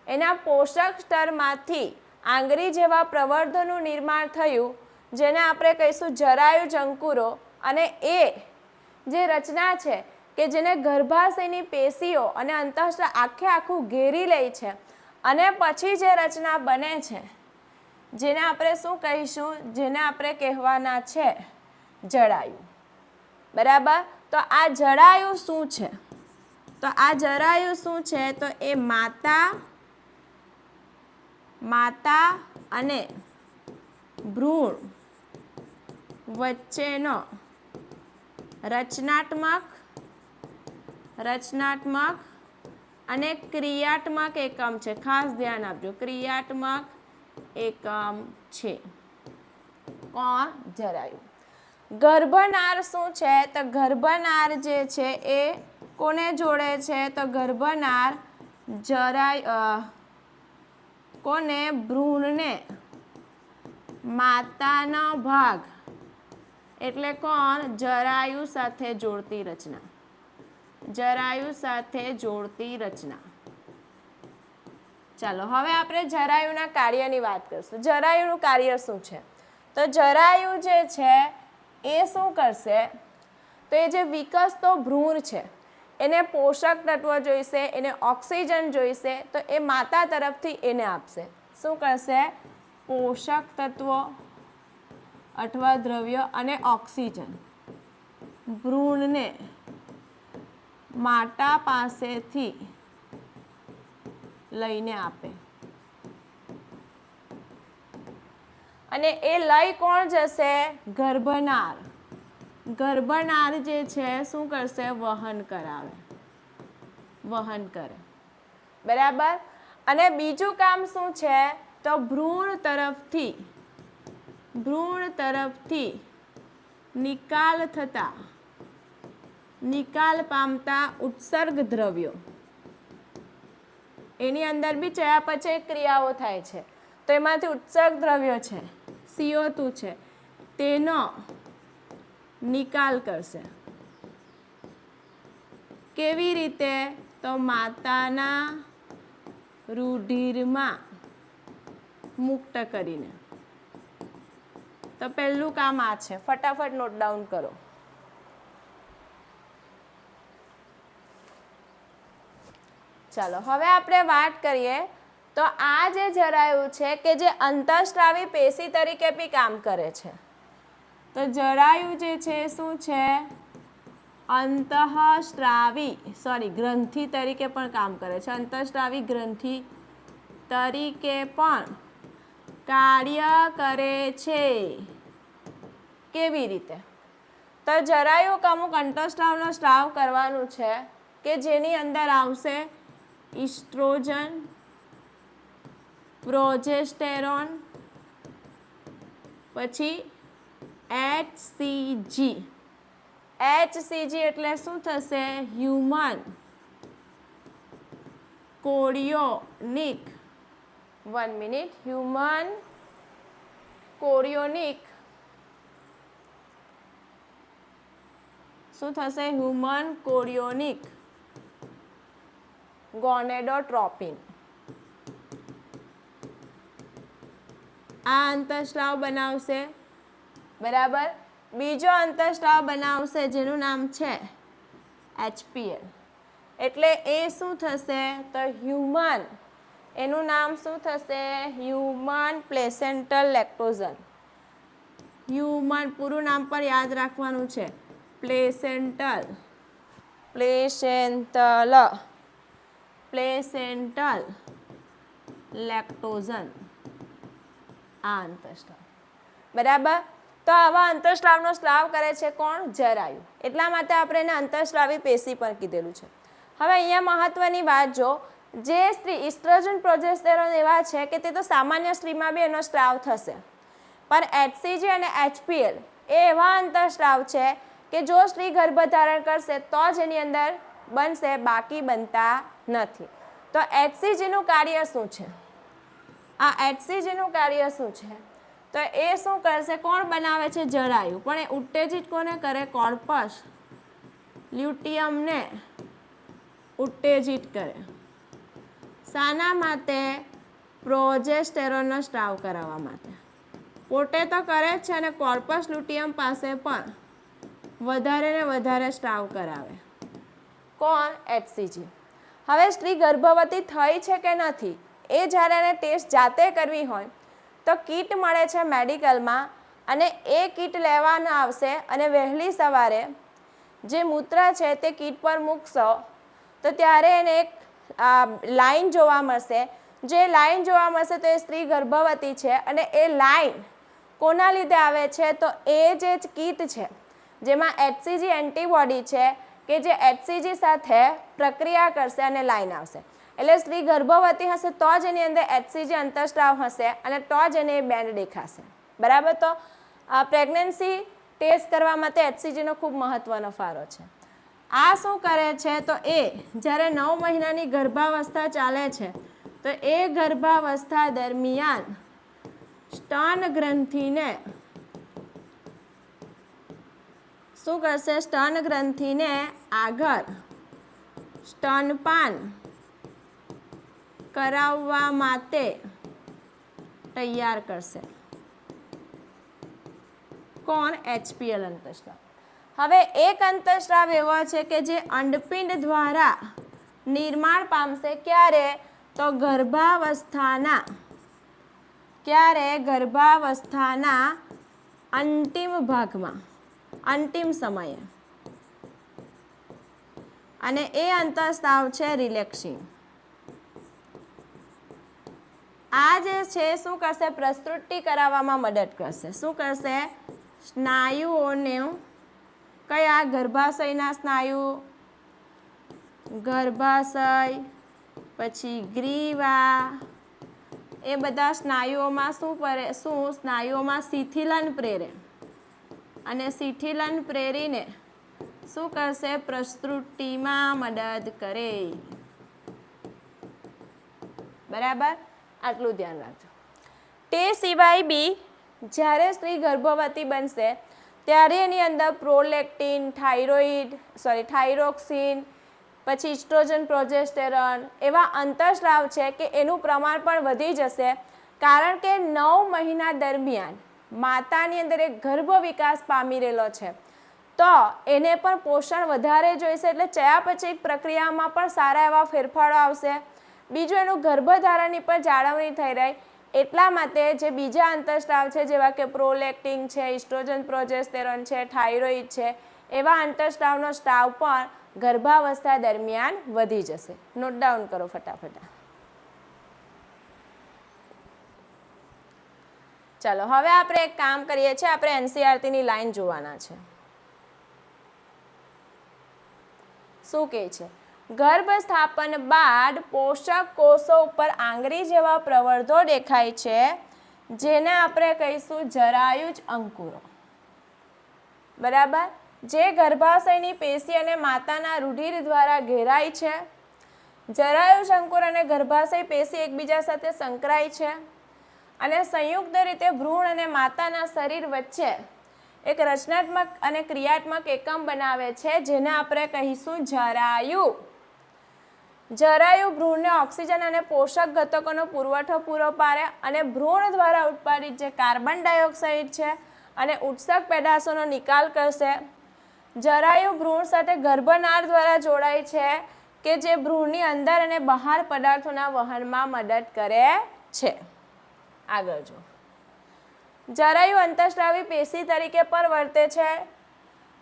[SPEAKER 1] એના પોષક સ્તરમાંથી આંગળી જેવા પ્રવર્ધનું નિર્માણ થયું, જેને આપણે કહીશું જરાયુજ અંકુરો. અને એ જે રચના છે કે જેને ગર્ભાશયની પેશીઓ અને અંતઃસ્ત્રાવ આખું ઘેરી લે છે અને પછી જે રચના બને છે જેને આપણે શું કહીશું, જેને આપણે કહેવાના છે જરાયુ. બરાબર. તો આ જરાયુ શું છે, તો આ જરાયુ શું છે, તો એ માતા અને ભ્રૂણ વચ્ચેનો રચનાત્મક અને ક્રિયાત્મક એકમ છે. ખાસ ધ્યાન આપજો, ક્રિયાત્મક એકમ છે. કોણ? જરાયુ. ગર્ભનાળ શું છે, તો ગર્ભનાળ જે છે એ કોને જોડે છે, તો ગર્ભનાળ કોને? ભ્રૂણને માતાનો ભાગ એટલે કોણ? જરાયુ સાથે જોડતી રચના. જરાયુ સાથે જોડતી રચના. ચાલો હવે આપણે જરાયુના કાર્યની વાત કરીશું. જરાયુનું કાર્ય શું છે, તો જરાયુ જે છે એ શું કરશે, તો એ જે વિકસતો ભ્રૂણ છે એને પોષક તત્વો જોઈશે, એને ઓક્સિજન જોઈશે, તો એ માતા તરફથી એને આપશે. શું કરશે? પોષક તત્વો અથવા દ્રવ્ય અને ઓક્સિજન ભ્રૂણને માતા પાસેથી લઈને આપે. અને એ લઈ કોણ જશે? ગર્ભનાળ. ગર્ભનાળ જે છે શું કરશે? વહન કરે. બરાબર. અને બીજું કામ શું છે, તો ભ્રૂણ તરફથી નિકાલ પામતા ઉત્સર્ગ દ્રવ્યો, એની અંદર બી ચયાપચય ક્રિયાઓ થાય છે, તો એમાંથી ઉત્સર્ગ દ્રવ્યો છે CO2 છે તેનો નિકાલ કરશે. કેવી રીતે? તો માતાના રુધિરમાં મુક્ત કરીને. તો પહેલું કામ આ છે. ફટાફટ નોટ ડાઉન કરો. ચાલો હવે આપણે વાત કરીએ તો આ જે જરાયુ છે કે જે અંતઃસ્ત્રાવી પેશી તરીકે બી કામ કરે છે. તો જરાયુ જે છે શું છે? ગ્રંથિ તરીકે પણ કામ કરે છે. અંતઃસ્ત્રાવી ગ્રંથિ તરીકે પણ કાર્ય કરે છે. કેવી રીતે? તો જરાયુ અમુક અંતઃસ્ત્રાવનો સ્ત્રાવ કરવાનું છે કે જેની અંદર આવશે ઇસ્ટ્રોજન, પ્રોજેસ્ટેરોન, પછી HCG એટલે શું થશે? હ્યુમન કોરિયોનિક. 1 મિનિટ. હ્યુમન કોરિયોનિક શું થશે? હ્યુમન કોરિયોનિક ગોનેડોટ્રોપિન. આ અંતઃસ્ત્રાવ બનાવશે. બરાબર. બીજો અંતઃસ્ત્રાવ બનાવશે જેનું નામ છે HPL. એટલે એ શું થશે? તો હ્યુમન, એનું નામ શું થશે? હ્યુમન પ્લેસેન્ટલ લેક્ટોઝન. હ્યુમન પૂરું નામ પર યાદ રાખવાનું છે. પ્લેસેન્ટલ લેક્ટોઝન. આ અંતઃસ્ત્રાવ. બરાબર. તો આવા અંતઃસ્ત્રાવનો સ્ત્રાવ કરે છે કોણ? જરાયુ. એટલા માટે આપણે એને અંતઃસ્ત્રાવી પેશી પણ કીધેલું છે. હવે અહીંયા મહત્વની વાત જો, જે સ્ત્રી ઇસ્ટ્રોજન પ્રોજેસ્ટેરોન એવા છે કે તે તો સામાન્ય સ્ત્રીમાં બી એનો સ્ત્રાવ થશે, પણ HCG અને HPL એ એવા અંતઃસ્રાવ છે કે જો સ્ત્રી ગર્ભધારણ કરશે તો જ એની અંદર બનશે, બાકી બનતા નથી. તો HCGનું કાર્ય શું છે? આ HCGનું કાર્ય શું છે? તો એ શું કરશે? કોણ બનાવે છે? જરાયુ. પણ એ ઉત્તેજિત કોને કરે? કોર્પસ લ્યુટિયમને ઉત્તેજિત કરે. શાના માટે? પ્રોજેસ્ટેરોનનો સ્ત્રાવ કરાવવા માટે. પોતે તો કરે જ છે અને કોર્પસ લ્યુટિયમ પાસે પણ વધારે ને વધારે સ્ત્રાવ કરાવે. કોણ? HCG. હવે સ્ત્રી ગર્ભવતી થઈ છે કે નથી એ જ્યારે એને ટેસ્ટ જાતે કરવી હોય તો કીટ મળે છે મેડિકલમાં, અને એ કીટ લેવામાં આવશે અને વહેલી સવારે જે મૂત્ર છે તે કીટ પર મૂકશો તો ત્યારે એને એક લાઈન જોવા મળશે. જે લાઈન જોવા મળશે તો એ સ્ત્રી ગર્ભવતી છે, અને એ લાઈન કોના લીધે આવે છે? તો એ જે કીટ છે જેમાં HCG એન્ટીબોડી છે કે જે HCG સાથે પ્રક્રિયા કરશે અને લાઈન આવશે. એટલે સ્ત્રી ગર્ભવતી હશે તો જ એની અંદર HCG અંતઃસ્રાવ હશે અને તો જ એને બેન્ડ દેખાશે. બરાબર? તો પ્રેગ્નન્સી ટેસ્ટ કરવા માટે HCGનો ખૂબ મહત્વનો ફાળો છે. આ શું કરે છે? તો એ જ્યારે 9 મહિનાની ગર્ભાવસ્થા ચાલે છે તો એ ગર્ભાવસ્થા દરમિયાન સ્તન ગ્રંથિને શું કરશે? સ્તન ગ્રંથિને આગળ સ્તનપાન કરાવવા માટે તૈયાર કરશે. કોણ? HPL અંતઃસ્રાવ. હવે એક અંતઃસ્રાવ એવો છે કે જે અંડપિંડ દ્વારા નિર્માણ પામશે. ક્યારે? તો ગર્ભાવસ્થાના અંતિમ ભાગમાં, અંતિમ સમયે. અને એ અંતઃસ્રાવ છે રિલેક્સિંગ. આ જે છે શું કરશે? પ્રસ્તુતિ કરાવવામાં મદદ કરશે. શું કરશે? સ્નાયુઓને, કયા? ગર્ભાશયના સ્નાયુ, ગર્ભાશય, પછી ગ્રીવા, એ બધા સ્નાયુઓમાં શું સ્નાયુઓમાં શિથિલન પ્રેરે, અને શિથિલન પ્રેરીને શું કરશે? પ્રસ્તુતિમાં મદદ કરે. બરાબર? આટલું ધ્યાન રાખજો. તે સિવાય બી જ્યારે સ્ત્રી ગર્ભવતી બનશે ત્યારે એની અંદર પ્રોલેક્ટિન, થાઇરોક્સિન, પછી ઇસ્ટ્રોજન, પ્રોજેસ્ટેરોન એવા અંતઃસ્રાવ છે કે એનું પ્રમાણ પણ વધી જશે. કારણ કે 9 મહિના દરમિયાન માતાની અંદર એક ગર્ભ વિકાસ પામી રહેલો છે તો એને પણ પોષણ વધારે જોઈશે, એટલે ચયાપચય પ્રક્રિયામાં પણ સારા એવા ફેરફારો આવશે. બીજું, એનું ગર્ભધારણની પણ જાળવણી થઈ રહે. એટલા માટે જે બીજા અંતઃસ્રાવ છે જેવા કે પ્રોલેક્ટિન છે, ઇસ્ટ્રોજન, પ્રોજેસ્ટેરોન છે, થાઇરોઇડ છે, એવા અંતઃસ્રાવનો સ્ત્રાવ પણ ગર્ભાવસ્થા દરમિયાન વધી જશે. નોટ ડાઉન કરો ફટાફટ. ચાલો હવે આપણે એક કામ કરીએ છીએ. આપણે NCERTની લાઈન જોવાના છે. શું કહે છે? ગર્ભસ્થાપન બાદ પોષક કોષો ઉપર આંગળી જેવા પ્રવર્ધો દેખાય છે જેને આપણે કહીશું જરાયુજ અંકુરો. બરાબર? જે ગર્ભાશયની પેશી અને માતાના રુધિર દ્વારા ઘેરાય છે. જરાયુજ અંકુર અને ગર્ભાશય પેશી એકબીજા સાથે સંકળાય છે અને સંયુક્ત રીતે ભ્રૂણ અને માતાના શરીર વચ્ચે એક રચનાત્મક અને ક્રિયાત્મક એકમ બનાવે છે જેને આપણે કહીશું જરાયુ. જરાયુ ભ્રૂણને ઓક્સિજન અને પોષક ઘટકોનો પુરવઠો પૂરો પાડે અને ભ્રૂણ દ્વારા ઉત્પાદિત જે કાર્બન ડાયોક્સાઇડ છે અને ઉત્સર્ગ પેદાશોનો નિકાલ કરશે. જરાયુ ભ્રૂણ સાથે ગર્ભનાળ દ્વારા જોડાય છે કે જે ભ્રૂણની અંદર અને બહાર પદાર્થોના વહનમાં મદદ કરે છે. આગળ જો. જરાયુ અંતઃસ્રાવી પેશી તરીકે પણ વર્તે છે.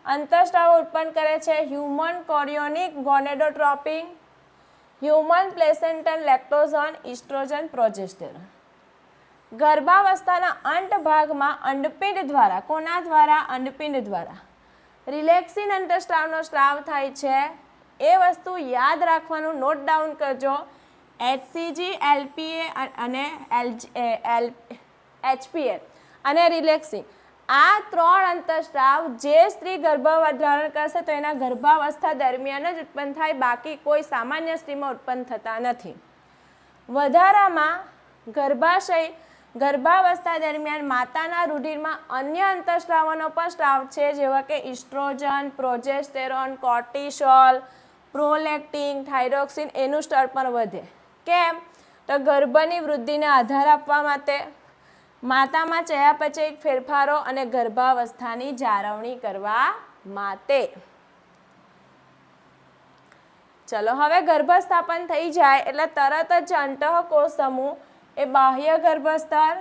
[SPEAKER 1] અંતઃસ્રાવો ઉત્પન્ન કરે છે હ્યુમન કોરિયોનિક ગોનેડોટ્રોપિન, હ્યુમન પ્લેસેન્ટલ લેક્ટોઝોન, ઇસ્ટ્રોજન, પ્રોજેસ્ટેરોન. ગર્ભાવસ્થાના અંત ભાગમાં અંડપિંડ દ્વારા, કોના દ્વારા? અંડપિંડ દ્વારા રિલેક્સિન અંતઃસ્રાવનો સ્ત્રાવ થાય છે. એ વસ્તુ યાદ રાખવાનું, નોટ ડાઉન કરજો. HCG, LPA અને HPL અને રિલેક્સિંગ, આ 3 અંતઃસ્રાવ જે સ્ત્રી ગર્ભ ધારણ કરશે તો એના ગર્ભાવસ્થા દરમિયાન જ ઉત્પન્ન થાય, બાકી કોઈ સામાન્ય સ્ત્રીમાં ઉત્પન્ન થતા નથી. વધારામાં ગર્ભાવસ્થા દરમિયાન માતાના રુધિરમાં અન્ય અંતઃસ્રાવોનો પણ સ્રાવ છે, જેવા કે oestrogen, progesterone, cortisol, prolactin, thyroxine, એનું સ્તર પણ વધે. કેમ? તો ગર્ભની વૃદ્ધિને આધાર આપવા માટે, માતામાં ચયાપચયિક ફેરફારો અને ગર્ભાવસ્થાની જાળવણી કરવા માટે. ચલો, હવે ગર્ભસ્થાપન થઈ જાય એટલે તરત જ અંતઃકોશ સમૂહ એ બાહ્ય ગર્ભસ્તર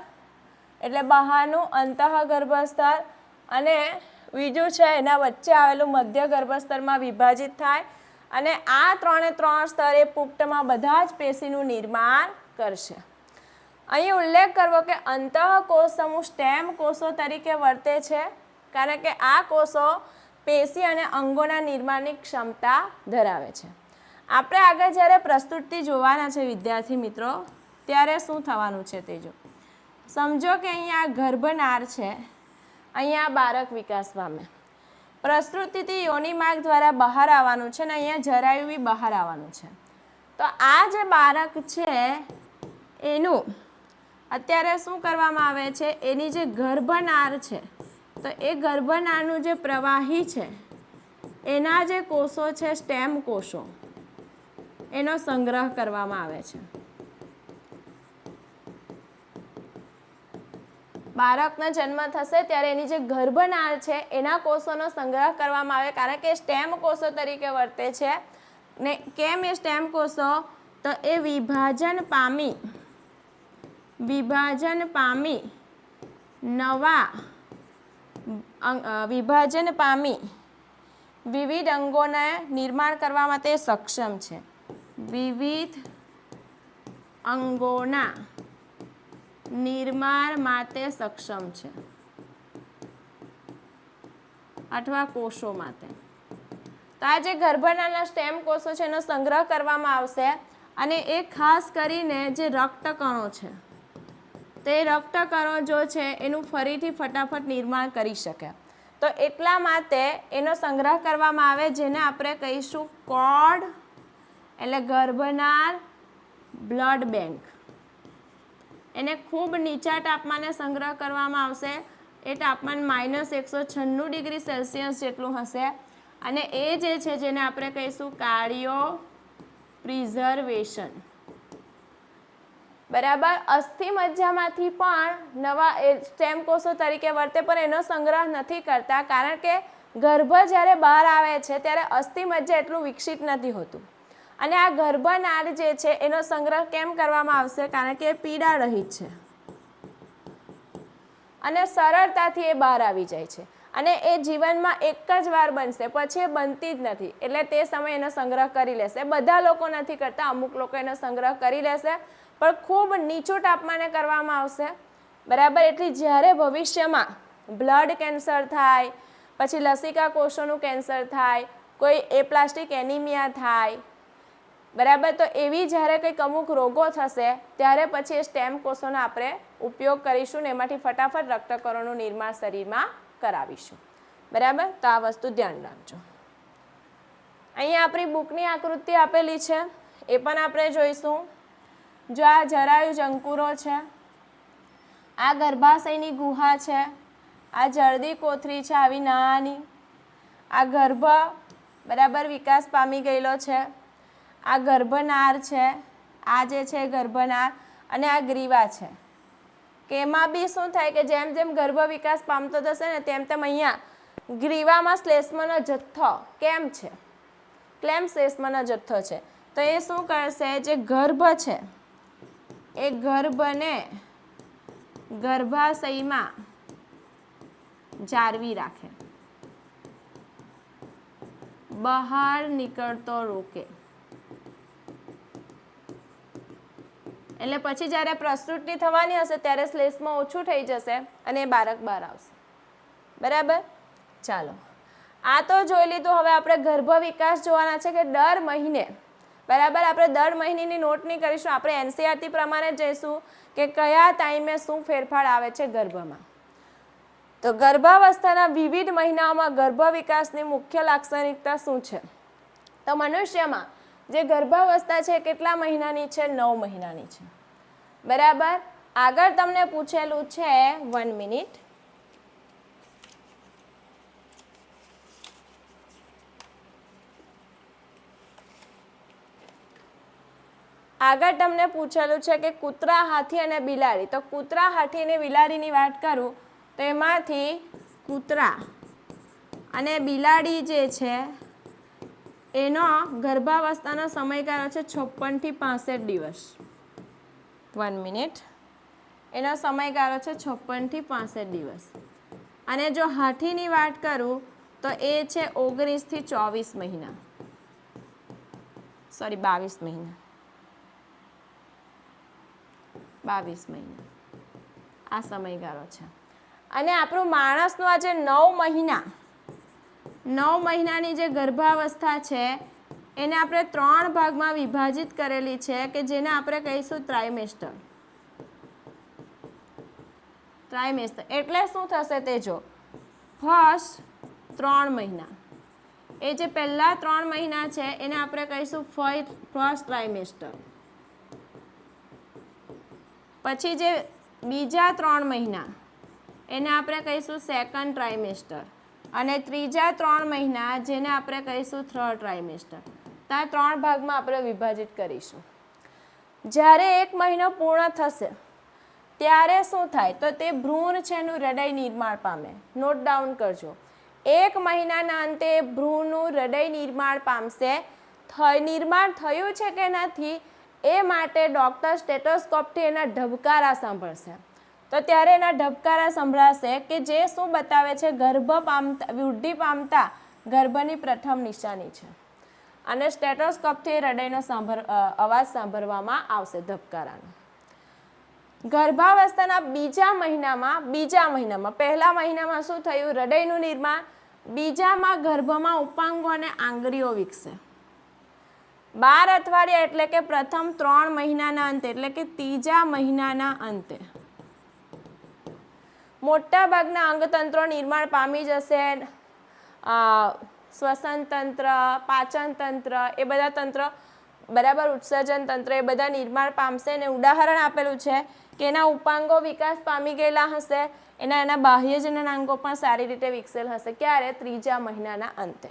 [SPEAKER 1] એટલે બહારનું અંતઃગર્ભસ્તર અને બીજું છે એના વચ્ચે આવેલું મધ્ય ગર્ભસ્તરમાં વિભાજિત થાય અને આ 3 સ્તરે પુખ્તમાં બધા જ પેશીનું નિર્માણ કરશે. અહીં ઉલ્લેખ કરવો કે અંતઃકોશ સમૂહ સ્ટેમ કોષો તરીકે વર્તે છે, કારણ કે આ કોષો પેશી અને અંગોના નિર્માણની ક્ષમતા ધરાવે છે. આપણે આગળ જ્યારે પ્રસ્તુતિ જોવાના છે વિદ્યાર્થી મિત્રો, ત્યારે શું થવાનું છે તે જો. સમજો કે અહીંયા ગર્ભનાળ છે, અહીંયા બાળક વિકાસ પામે, પ્રસ્તુતિથી યોનિ માર્ગ દ્વારા બહાર આવવાનું છે અને અહીંયા જરાયુ બી બહાર આવવાનું છે. તો આ જે બાળક છે એનું અત્યારે શું કરવામાં આવે છે, એની જે ગર્ભનાળ છે તો એ ગર્ભનાળનું જે પ્રવાહી છે એના જે કોષો છે સ્ટેમ કોષો, એનો સંગ્રહ કરવામાં આવે છે. બાળકનો જન્મ થશે ત્યારે એની જે ગર્ભનાળ છે એના કોષોનો સંગ્રહ કરવામાં આવે, કારણ કે સ્ટેમ કોષો તરીકે વર્તે છે. ને કેમ એ સ્ટેમ કોષો? તો એ વિભાજન પામી વિવિધ અંગોને નિર્માણ કરવા માટે સક્ષમ છે. વિવિધ અંગોના નિર્માણ માટે સક્ષમ છે અથવા કોષો માટે. તો આ જે ગર્ભનાળના સ્ટેમ કોષો છે એનો સંગ્રહ કરવામાં આવશે અને એ ખાસ કરીને જે રક્તકણો છે તે રક્તકણો જો છે એનું ફરીથી ફટાફટ નિર્માણ કરી શકે, તો એટલા માટે એનો સંગ્રહ કરવામાં આવે, જેને આપણે કહીશું કોડ એટલે ગર્ભનાળ બ્લડ બેંક. એને ખૂબ નીચા તાપમાને સંગ્રહ કરવામાં આવશે. એ તાપમાન -196 ડિગ્રી સેલ્સિયસ જેટલું હશે અને એ જે છે જેને આપણે કહીશું કાર્ડિયો પ્રિઝર્વેશન. બરાબર. અસ્થિ મજ્જામાંથી પણ નવા સ્ટેમ કોષો તરીકે વર્તે, પણ એનો સંગ્રહ નથી કરતા, કારણ કે ગર્ભ જ્યારે બહાર આવે છે ત્યારે અસ્થિ મજ્જા એટલું વિકસિત નથી હોતું અને આ ગર્ભનાળ જે છે એનો સંગ્રહ કેમ કરવામાં આવશે? કારણ કે એ પીડા રહિત છે અને સરળતાથી એ બહાર આવી જાય છે અને એ જીવનમાં એક જ વાર બનશે, પછી એ બનતી જ નથી. એટલે તે સમયે એનો સંગ્રહ કરી લેશે. બધા લોકો નથી કરતા, અમુક લોકો એનો સંગ્રહ કરી લેશે, પણ ખૂબ નીચું તાપમાને કરવામાં આવશે. બરાબર. એટલે જ્યારે ભવિષ્યમાં બ્લડ કેન્સર થાય, પછી લસિકા કોષોનું કેન્સર થાય, કોઈ એપ્લાસ્ટિક એનિમિયા થાય, બરાબર, તો એવી જ્યારે કંઈક અમુક રોગો થશે ત્યારે પછી એ સ્ટેમ કોષોનો આપણે ઉપયોગ કરીશું ને એમાંથી ફટાફટ રક્તકણોનું નિર્માણ શરીરમાં કરાવીશું. બરાબર. તો આ વસ્તુ ધ્યાન રાખજો. અહીંયા આપણી બુકની આકૃતિ આપેલી છે, એ પણ આપણે જોઈશું. જો આ જરાયુ જંકુરો છે, આ ગર્ભાશયની ગુહા છે, આ જળદી કોથળી છે આવી નાની, આ ગર્ભ બરાબર વિકાસ પામી ગયેલો છે, આ ગર્ભનાળ છે, આ જે છે ગર્ભનાળ અને આ ગ્રીવા છે. કે એમાં બી શું થાય કે જેમ જેમ ગર્ભ વિકાસ પામતો થશે ને તેમ તેમ અહીંયા ગ્રીવામાં શ્લેષ્મનો જથ્થો કેમ છે, ક્લેમ શ્લેષ્મનો જથ્થો છે, તો એ શું કરશે? જે ગર્ભ છે એ ગર્ભને ગર્ભાશયમાં જાળવી રાખે, બહાર નીકળતો રોકે. એટલે પછી જ્યારે પ્રસૂતિ થવાની હશે ત્યારે શ્લેષ્મ ઓછું થઈ જશે અને એ બાળક બહાર આવશે. બરાબર. ચાલો, આ તો જોઈ લીધું. હવે આપણે ગર્ભ વિકાસ જોવાના છે કે દર મહિને, બરાબર, આપણે દર મહિનાની નોટ નહીં કરીશું, આપણે NCERT પ્રમાણે જઈશું કે કયા ટાઈમે શું ફેરફાર આવે છે ગર્ભમાં. તો ગર્ભાવસ્થાના વિવિધ મહિનાઓમાં ગર્ભ વિકાસની મુખ્ય લાક્ષણિકતા શું છે? તો મનુષ્યમાં જે ગર્ભાવસ્થા છે કેટલા મહિનાની છે? 9 મહિનાની છે. બરાબર. આગળ તમને પૂછેલું છે 1 મિનિટ. આગળ તમને પૂછેલું છે કે કૂતરા, હાથી અને બિલાડી. તો કૂતરા, હાથી અને બિલાડીની વાત કરું તો એમાંથી કૂતરા અને બિલાડી જે છે એનો ગર્ભાવસ્થાનો સમયગાળો છે 56 થી 65 દિવસ. 1 મિનિટ. એનો સમયગાળો છે 56 થી 65 દિવસ. અને જો હાથીની વાત કરું તો એ છે 19 થી 24 મહિના. 22 મહિના. 22 મહિના આ સમયગાળો છે. અને આપણું માણસનું આ જે 9 મહિનાની જે ગર્ભાવસ્થા છે એને આપણે 3 ભાગમાં વિભાજિત કરેલી છે કે જેને આપણે કહીશું ટ્રાઇમેસ્ટર. એટલે શું થશે તે જો. ફર્સ્ટ 3 મહિના, એ જે પહેલા 3 મહિના છે એને આપણે કહીશું ફર્સ્ટ ટ્રાઇમેસ્ટર. પછી જે બીજા 3 મહિના એને આપણે કહીશું સેકન્ડ ટ્રાઇમેસ્ટર. અને ત્રીજા 3 મહિના જેને આપણે કહીશું થર્ડ ટ્રાઇમેસ્ટર. તો આ 3 ભાગમાં આપણે વિભાજિત કરીશું. જ્યારે 1 મહિનો પૂર્ણ થશે ત્યારે શું થાય? તો તે ભ્રૂણ છે એનું હૃદય નિર્માણ પામે. નોટ ડાઉન કરજો. 1 મહિનાના અંતે ભ્રૂણનું હૃદય નિર્માણ પામશે. નિર્માણ થયું છે કે નથી એ માટે ડૉક્ટર સ્ટેટોસ્કોપથી એના ધબકારા સાંભળશે. તો ત્યારે એના ધબકારા સંભળાશે કે જે શું બતાવે છે? વૃદ્ધિ પામતા ગર્ભની પ્રથમ નિશાની છે. અને સ્ટેટોસ્કોપથી હૃદયનો અવાજ સાંભળવામાં આવશે ધબકારાનો. ગર્ભાવસ્થાના બીજા મહિનામાં પહેલા મહિનામાં શું થયું? હૃદયનું નિર્માણ. બીજામાં ગર્ભમાં ઉપાંગો અને આંગળીઓ વિકસે. 12 અઠવાડિયા એટલે કે પ્રથમ 3 મહિનાના અંતે એટલે કે ત્રીજા મહિનાના અંતે મોટા ભાગના અંગતંત્રો નિર્માણ પામી જશે. શ્વસન તંત્ર, પાચન તંત્ર એ બધા તંત્ર બરાબર, ઉત્સર્જન તંત્ર એ બધા નિર્માણ પામશે. અને ઉદાહરણ આપેલું છે કે એના ઉપાંગો વિકાસ પામી ગયેલા હશે. એના બાહ્યજનનાંગો પણ સારી રીતે વિકસેલ હશે. ક્યારે? ત્રીજા મહિનાના અંતે.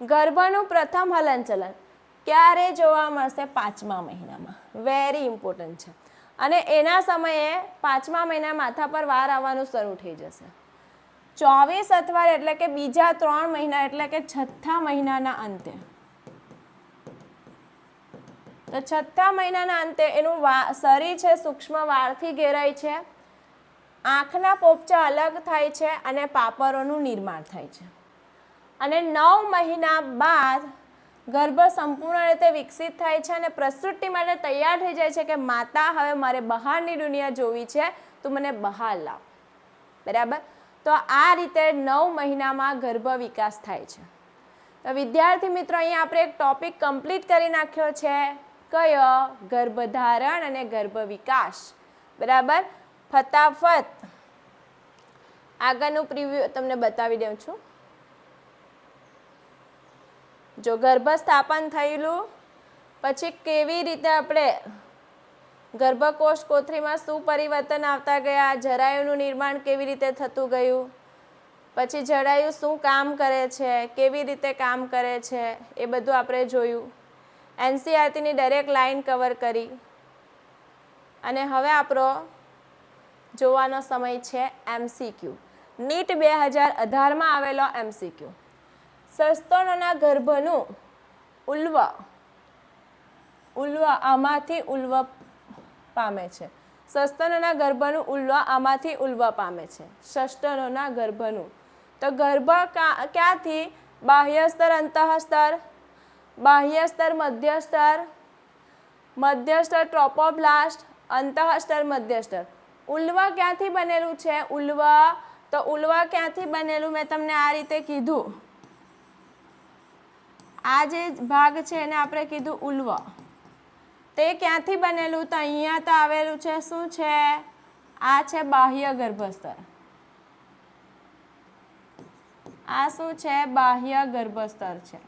[SPEAKER 1] ગર્ભનું પ્રથમ હલનચલન ક્યારે જોવા મળશે? 5મા મહિનામાં. વેરી ઇમ્પોર્ટન્ટ છે. અને એના સમયે 5મા મહિના માથા પર વાર આવવાનું શરૂ થઈ જશે. 24 અઠવાડિયા એટલે કે બીજા 3 મહિના એટલે કે 6થા મહિનાના અંતે. તો 6થા મહિનાના અંતે એનું શરીર છે સૂક્ષ્મ વાળથી ઘેરાય છે. આંખના પોપચા અલગ થાય છે અને પાપરોનું નિર્માણ થાય છે. અને 9 મહિના બાદ ગર્ભ સંપૂર્ણ રીતે વિકસિત થાય છે અને પ્રસૂતિ માટે તૈયાર થઈ જાય છે કે માતા હવે મારે બહારની દુનિયા જોવી છે, તું મને બહાર લાવ. બરાબર. તો આ રીતે 9 મહિનામાં ગર્ભ વિકાસ થાય છે. તો વિદ્યાર્થી મિત્રો, અહીંયા આપણે એક ટોપિક કમ્પ્લીટ કરી નાખ્યો છે. કયો? ગર્ભધારણ અને ગર્ભ વિકાસ. બરાબર. ફટાફટ આગળનું પ્રિવ્યુ તમને બતાવી દઉં છું. જો ગર્ભસ્થાપન થયેલું પછી કેવી રીતે આપણે ગર્ભકોષ કોથળીમાં શું પરિવર્તન આવતા ગયા, જરાયુનું નિર્માણ કેવી રીતે થતું ગયું, પછી જરાયુ શું કામ કરે છે, કેવી રીતે કામ કરે છે, એ બધું આપણે જોયું. એનસીઈઆરટીની દરેક લાઈન કવર કરી. અને હવે આપણો જોવાનો સમય છે એમસીક્યુ. નીટ 2018માં આવેલો એમસીક્યુ. સસ્તનોના ગર્ભનું ઉલ્વ આમાંથી ઉલ્વ પામે છે. સસ્તનોના ગર્ભનું ઉલ્વ આમાંથી ઉલ્વ પામે છે. સસ્તનોના ગર્ભનું. તો ગર્ભ ક્યાંથી? બાહ્ય સ્તર, અંતઃસ્તર, બાહ્ય સ્તર, મધ્યસ્તર ટ્રોપોબ્લાસ્ટ, અંતઃસ્તર, મધ્યસ્તર. ઉલ્વ ક્યાંથી બનેલું છે? ઉલ્વ ક્યાંથી બનેલું મેં તમને આ રીતે કીધું. આ જે ભાગ છે એને આપણે કીધું ઉલ્વ. તે ક્યાંથી બનેલું? તો અહીંયા તો આવેલું છે શું છે? આ છે બાહ્ય ગર્ભસ્તર, આ શું છે? બાહ્ય ગર્ભસ્તર છે,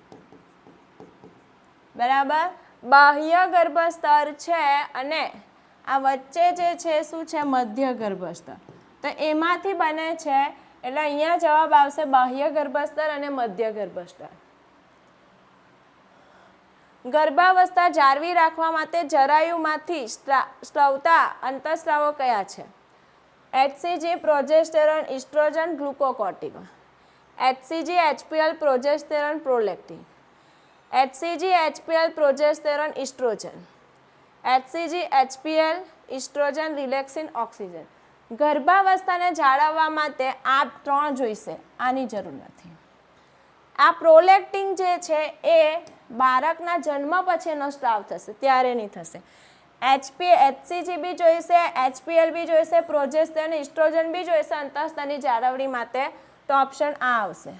[SPEAKER 1] બરાબર. બાહ્ય ગર્ભસ્તર છે અને આ વચ્ચે જે છે શું છે? મધ્ય ગર્ભસ્તર. તો એમાંથી બને છે એટલે અહીંયા જવાબ આવશે બાહ્ય ગર્ભસ્તર અને મધ્ય ગર્ભસ્તર. ગર્ભાવસ્થા જાળવી રાખવા માટે જરાયુમાંથી સ્રવતા અંતઃસ્રાવો કયા છે? HCG, progesterone, oestrogen, glucocorticoid. HCG, HPL, progesterone, prolactin. HCG, HPL, progesterone, oestrogen. HCG, HPL, oestrogen, relaxin, oxygen. ગર્ભાવસ્થાને જાળવવા માટે આ 3 જોઈશે, આની જરૂર નથી. આ પ્રોલેક્ટિન જે છે એ બાળકના જન્મ પછીનો સ્ત્રાવ થશે, ત્યારે નહીં થશે. HCG બી જોઈશે, HPL બી જોઈશે, પ્રોજેસ્ટેરોન, ઇસ્ટ્રોજન બી જોઈશે અંતઃસ્તરની જાળવણી માટે. તો ઓપ્શન આ આવશે.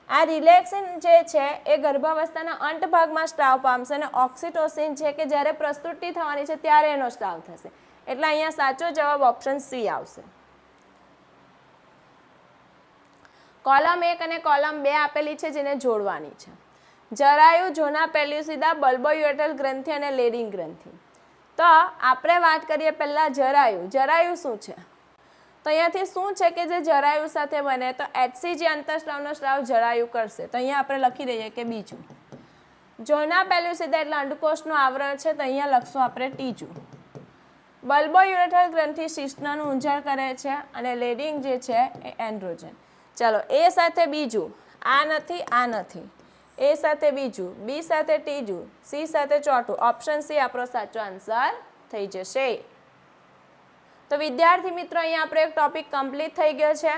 [SPEAKER 1] આ રિલેક્સિન જે છે એ ગર્ભાવસ્થાના અંત ભાગમાં સ્ત્રાવ પામશે અને ઓક્સિટોસિન છે કે જ્યારે પ્રસ્તુતિ થવાની છે ત્યારે એનો સ્ત્રાવ થશે. એટલે અહીંયા સાચો જવાબ ઓપ્શન સી આવશે. કોલમ 1 અને કોલમ 2 આપેલી છે જેને જોડવાની છે. જરાયુ, જોના પેલ્યુસિડા, બલ્બોયુરેટલ ગ્રંથિ અને લેડિંગ ગ્રંથિ. તો આપણે વાત કરીએ પહેલાં જરાયુ. જરાયુ શું છે? તો અહીંયાથી શું છે કે જે જરાયુ સાથે બને? તો HCG અંતઃસ્ત્રાવનો સ્ત્રાવ જરાયુ કરશે. તો અહીંયા આપણે લખી દઈએ કે બીજું. જોના પેલ્યુસિડા એટલે અંડકોષનું આવરણ છે, તો અહીંયા લખશું આપણે ત્રીજું. બલ્બોયુરેટલ ગ્રંથિ શિશ્નનું ઊંજણ કરે છે અને લેડિંગ જે છે એ એન્ડ્રોજન. ચાલો, એ સાથે બીજું, આ નથી, આ નથી. એ સાથે બીજું, બી સાથે ત્રીજું, સી સાથે ચોથું. ઓપ્શન સી આપણો સાચો આન્સર થઈ જશે. તો વિદ્યાર્થી મિત્રો, અહીંયા આપણો એક ટોપિક કમ્પ્લીટ થઈ ગયો છે.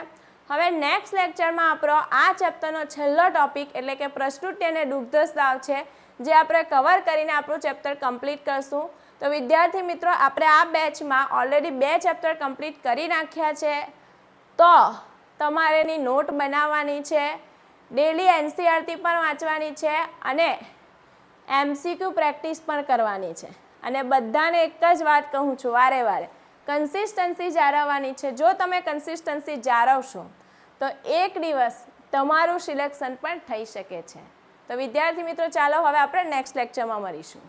[SPEAKER 1] હવે નેક્સ્ટ લેક્ચરમાં આપણો આ ચેપ્ટરનો છેલ્લો ટોપિક એટલે કે પ્રસ્તુતિ અને દુગ્ધસ્રાવ છે, જે આપણે કવર કરીને આપણું ચેપ્ટર કમ્પ્લીટ કરશું. તો વિદ્યાર્થી મિત્રો, આપણે આ બેચમાં ઓલરેડી 2 ચેપ્ટર કમ્પ્લીટ કરી નાખ્યા છે. તો તમારે એની નોટ બનાવવાની છે, ડેલી NCERT પણ વાંચવાની છે અને MCQ પ્રેક્ટિસ પણ કરવાની છે. અને બધાને એક જ વાત કહું છું વારે વારે, કન્સિસ્ટન્સી જાળવવાની છે. જો તમે કન્સિસ્ટન્સી જાળવશો તો એક દિવસ તમારું સિલેક્શન પણ થઈ શકે છે. તો વિદ્યાર્થી મિત્રો, ચાલો હવે આપણે નેક્સ્ટ લેક્ચરમાં મળીશું.